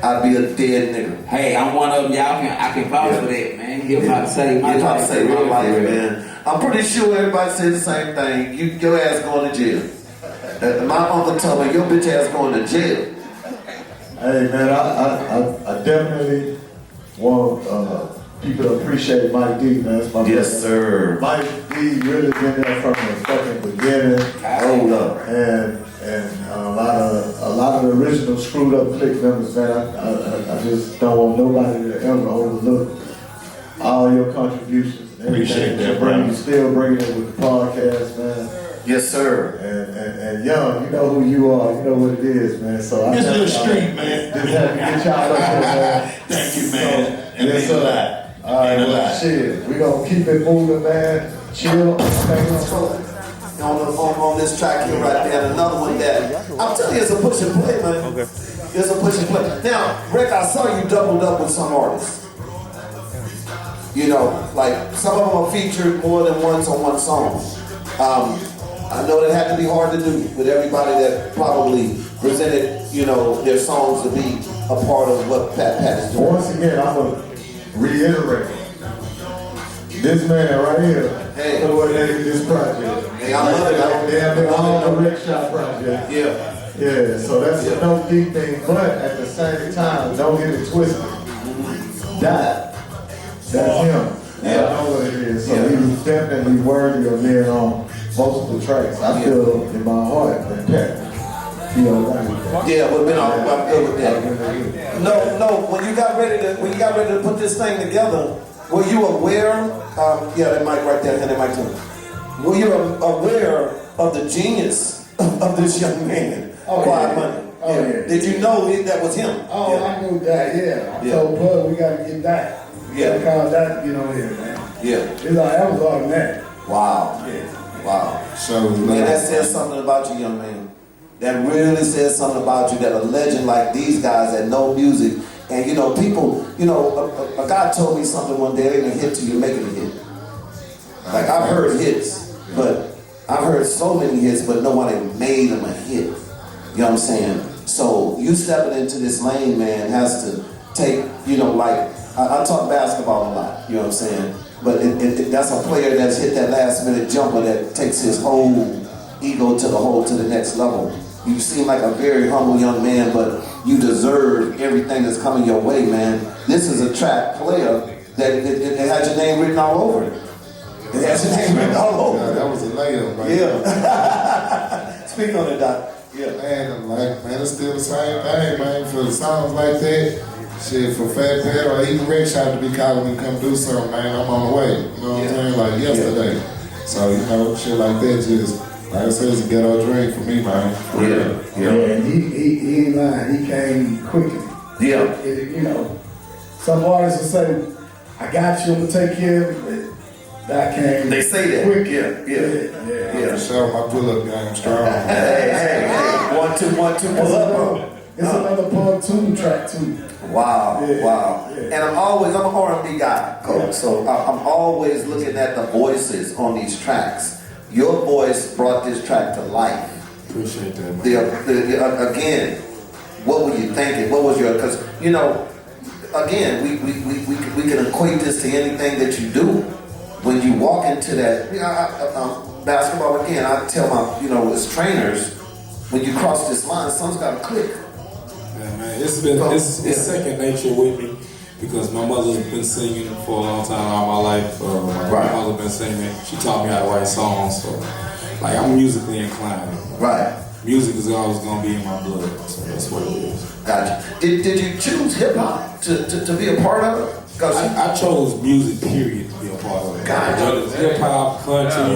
I'd be a dead nigga. Hey, I'm one of them, y'all. I can vouch for that, man. Hip-hop saved my life. Hip-hop saved my life, man. I'm pretty sure everybody said the same thing. Your ass going to jail. My uncle told me, your bitch ass going to jail. Hey man, I definitely want people to appreciate Mike D, man. That's my yes, sir. Mike D really been there from the fucking beginning. Hold up. And screwed up Clicc members, man. I just don't want nobody to ever overlook all your contributions. Appreciate that, bro. bro. You still bringing it with the podcast, man. Yes, sir. And Young, you know who you are. You know what it is, man. So I This thank is the y'all. street, man. Just have to get y'all up here, man. Thank you, man. So, yes, sir. All right, well, shit. We gonna keep it moving, man. Chill. On this track here right there, and another one that I'm telling you, it's a push and play, man. Okay. It's a push and play. Now, Rick, I saw you doubled up with some artists. You know, like some of them are featured more than once on one song. I know that had to be hard to do with everybody that probably presented, you know, their songs to be a part of what Pat is doing. Once again, I'm gonna reiterate. This man right here, coordinated this project. Hey, I love it. They have been on the Rick Shop project. Yeah. Yeah, so that's a no deep thing, but at the same time, don't get it twisted. That's him. I know what it is. So he was definitely worthy of being on multiple tracks. I feel in my heart that Pat, you know, yeah, we've been all I'm good with that. No, when you got ready to put this thing together, were you aware? Yeah, that mic right there, and that mic too. Were you aware of the genius of this young man, Quiet Money? Oh, yeah. Did you know that was him? Oh, I knew that, yeah. I told Bud we gotta get that. Yeah. Because that, you know, here, man. Yeah. It's like, that was automatic. Wow. Yeah. Wow. So, man, that says something about you, young man. That really says something about you, that a legend like these guys that know music, and you know, people, you know, a guy told me something one day, it ain't a hit till you make it a hit. Like, I've heard hits, but I've heard so many hits, but nobody made them a hit. You know what I'm saying? So, you stepping into this lane, man, has to take, you know, like, I talk basketball a lot, you know what I'm saying? But that's a player that's hit that last minute jumper that takes his whole ego to the next level. You seem like a very humble young man, but you deserve everything that's coming your way, man. This is a track player that it has your name written all over it. It has your name written all over it. That was a layup, right? Yeah. Speak on it, Doc. Yeah. Man, it's still the same thing, man. For the songs like that, shit, for Fat Pat or even Rick Shop to be calling me to come do something, man, I'm on the way. You know what I'm saying? Like yesterday. So, you know, shit like that just, like I said, it's a ghetto dream for me, man. Yeah, and he ain't lying. He came quickly. Yeah. You know, some artists will say, I got you, I'm gonna take care of it. That came. They say that. Quick. Yeah. Show my pull-up game strong. Hey. 1, 2, 1, 2, pull up, bro. It's another part 2 track too. Wow. And I'm an R&B guy, Coach, so I'm always looking at the voices on these tracks. Your voice brought this track to life. Appreciate that, man. Again, what were you thinking? What was your, because, you know, again, we can equate this to anything that you do. When you walk into that, you know, basketball, again, I tell my, you know, as trainers, when you cross this line, something's got to click. Yeah, man, it's second nature with me because my mother's been singing for a long time, all my life. My grandmother's been singing. She taught me how to write songs, so like I'm musically inclined. Right. Music is always gonna be in my blood, so that's what it is. Gotcha. Did you choose hip hop to be a part of it? I chose music, period, to be a part of it. Gotcha. Whether it's hip hop, country,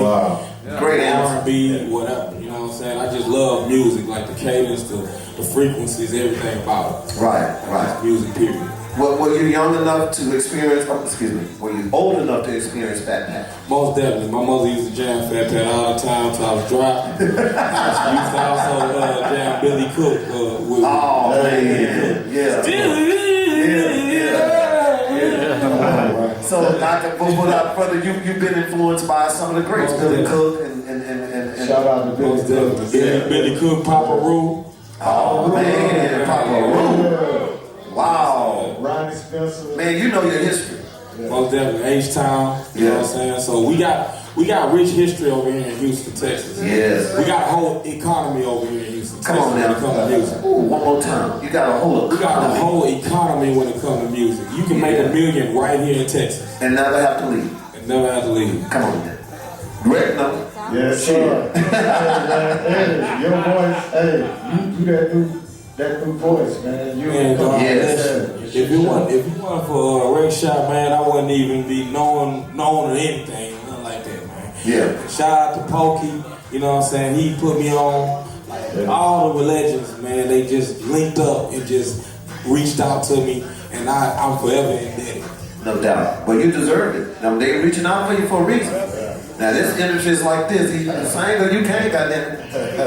Great R&B, whatever. You know what I'm saying? I just love music, like the cadence, the frequencies, everything about it. Right. Music, period. Were you young enough to experience, were you old enough to experience Fat Pat? Most definitely. My mother used to jam Fat Pat all the time until I was dropped. I used to also jam Billy Cook with So, without further, you've been influenced by some of the greats, Billy Cook and shout out to Billy Cook, Papa Roo. Oh man, Papa Roo. Wow. Ronnie Spencer. Man, you know your history. Most definitely. H-Town. You know what I'm saying? So we got rich history over here in Houston, Texas. Yes. We got a whole economy over here in Houston, Come Texas. on now. When it comes to music. Ooh, one more time. You got a whole economy. We got a whole economy when it comes to music. You can make $1 million right here in Texas. And never have to leave. And never have to leave. Come on now. Greg, no? Yes, sir. Hey, your voice, hey, you that dude. that through voice, man. You Man, if it wasn't for a Ray Shot, man, I wouldn't even be known or anything, nothing like that, man. Yeah. Shout out to Pokey, you know what I'm saying? He put me on. Like, all the legends, man, they just linked up and just reached out to me, and I'm forever indebted. No doubt. But you deserved it. Now, they reaching out for you for a reason. Now, this industry is like this. The same that you can't got that.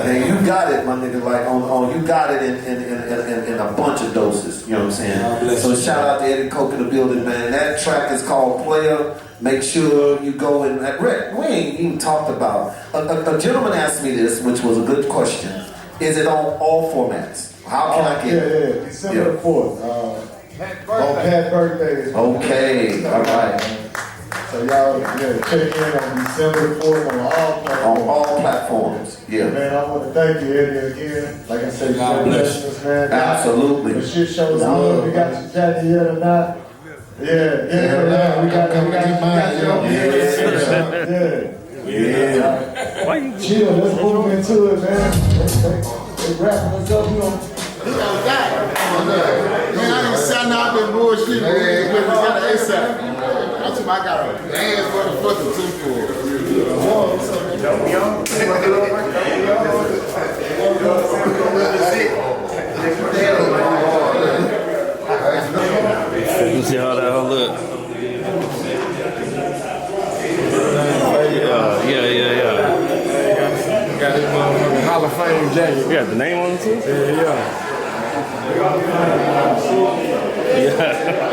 And you got it, my nigga. Like, you got it in a bunch of doses. You know what I'm saying? So, shout out to Eddie Coke in the building, man. That track is called Player. Make sure you go and Rick, we ain't even talked about. A gentleman asked me this, which was a good question. Is it on all formats? How can I get it? Yeah, December the 4th. On Pat's birthday. Okay, all right. So y'all, check in on December the 4th on all platforms. On all platforms, yeah. Man, I want to thank you, Eddie, again. Like I said, God bless you. Man. Absolutely. The shit shows. I don't know if you got your jacket yet or not. Yeah. We got you. Yeah. Chill, let's move into it, man. They wrapping us up, you know. Man, I didn't sound out been bullshit, man. We got an ASAP. That's what I got a bad motherfucking tooth for. Let's see how that all look. Yeah. Got his motherfucking Hall of Fame jacket. You got the name on it too? Yeah.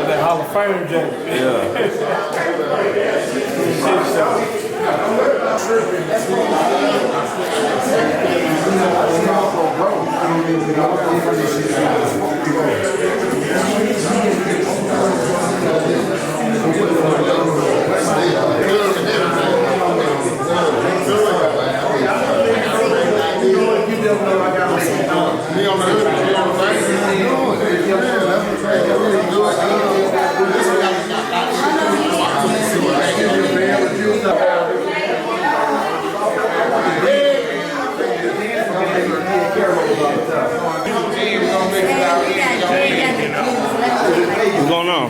That Hall of Fame jacket. What's going on?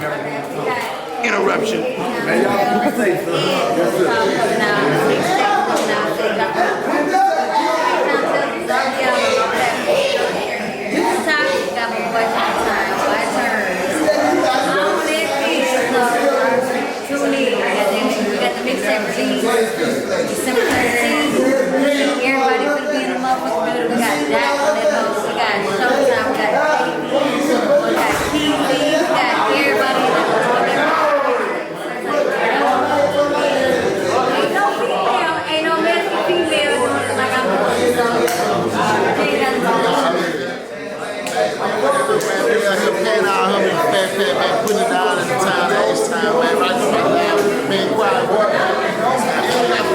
Interruption. December 13th. Everybody could be in the motherfucking building. We got Jack on that hoe. We got Southside. We got JB. We got Clicc. We got everybody in that Ain't no messy female like I'm doing. So, paying our homie Fat Pat back, putting it down in the time, H-time, man. Right now, man, quiet work.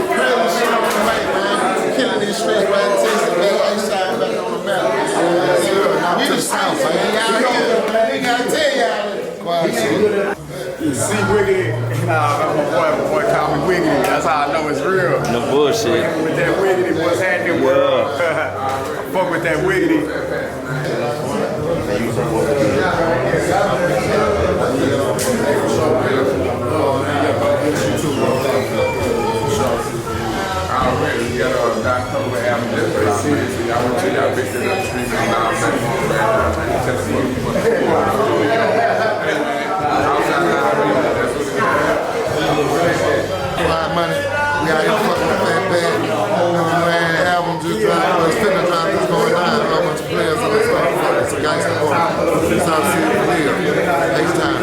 Crazy shit on the way, man. Killing these streets, man. Texas, man. H-time back on the map. We the South, man. We gotta tell y'all. Quiet shit. You see Wiggity, my boy called me Wiggity. That's how I know it's real. No bullshit. With that Wiggity, what's happening, world? I fuck with that Wiggity. Already, we got DOTOBER album just for y'all, man. So y'all want to check out Big Up Street on our Facebook, man. Tell the people. Money. We out here fucking with Fat Pat. Man, album just dropped. It's finna drop. It's going live. A bunch of players on this motherfucker. It's a gangster boy. Southside for real. Next time.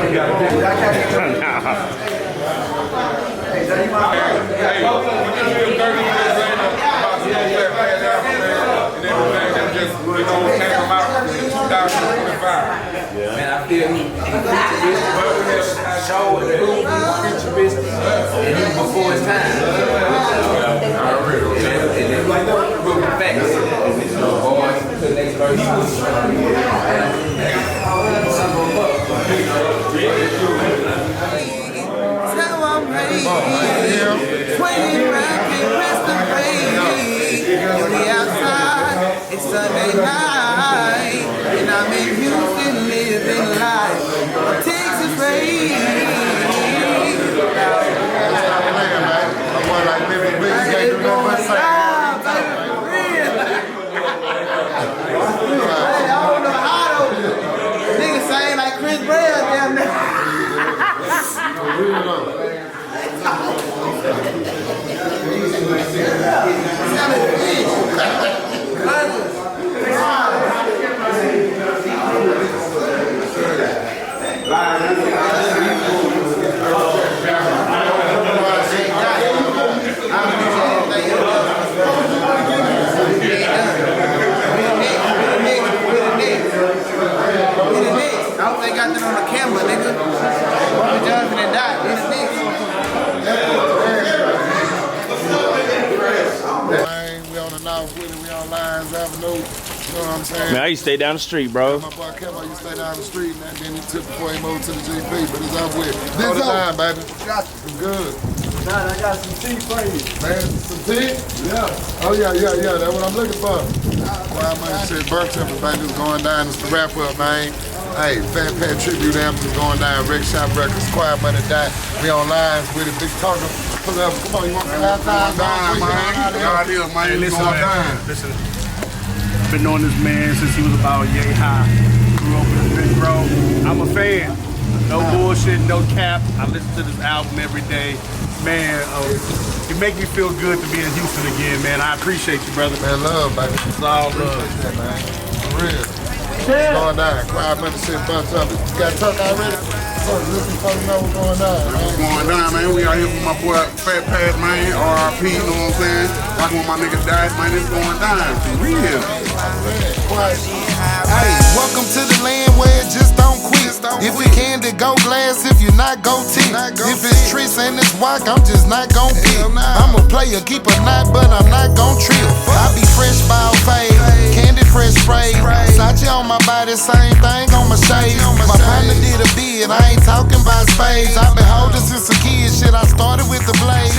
Man, I feel he showed the future business and he before his time. Facts. Boys, the next verse. It's Sunday night, and I'm got that on the camera, nigga. Robert Johnson and Dot, this nigga. We on the North with it, we on Lyons Avenue. You know what I'm saying? Man, I used to stay down the street, bro. My boy Kevin used to stay down the street, and then he took before he moved to the GP, but it's up with. All the time, baby. Got you. Good. Nah, I got some tea for you. Man, some tea? Yeah. Oh, yeah. That's what I'm looking for. Well, man, shit, birthday, baby, is going down. It's the wrap up, man. Hey, Fat Pat Tribute Album is going down. Rick Shop Records, QuietMoneyDot. We on Lines with it. Big talker. Pull up. Come on, you want to have time? God is, man. Listen, I've been knowing this man since he was about yay high. Grew up in the big bro. I'm a fan. No bullshit, no cap. I listen to this album every day. Man, it make me feel good to be in Houston again, man. I appreciate you, brother. Man, love, baby. It's all love. That, man. For real. It's going down. QuietMoney shit, bunch of it. You got to talk already? Listen, folks know what's going down, man. What's going down, man? We out here with my boy Fat Pat, man. RIP, you know what I'm saying? Rocking with my nigga Dice, man. It's going down. For real. Hey, welcome to the land where it just don't quit. If it can, then go glass. If you're not, go tick. If it's Triss and it's Wack, I'm just not gon' pick. I'm a player, keep a knot, but I'm not gon' trip. I be fresh ball fade, candy fresh spray. Sachi on my body, same thing on my shade. My partner did a bid, I ain't talking about spades. I've been holding since a kid, shit, I started with the blade.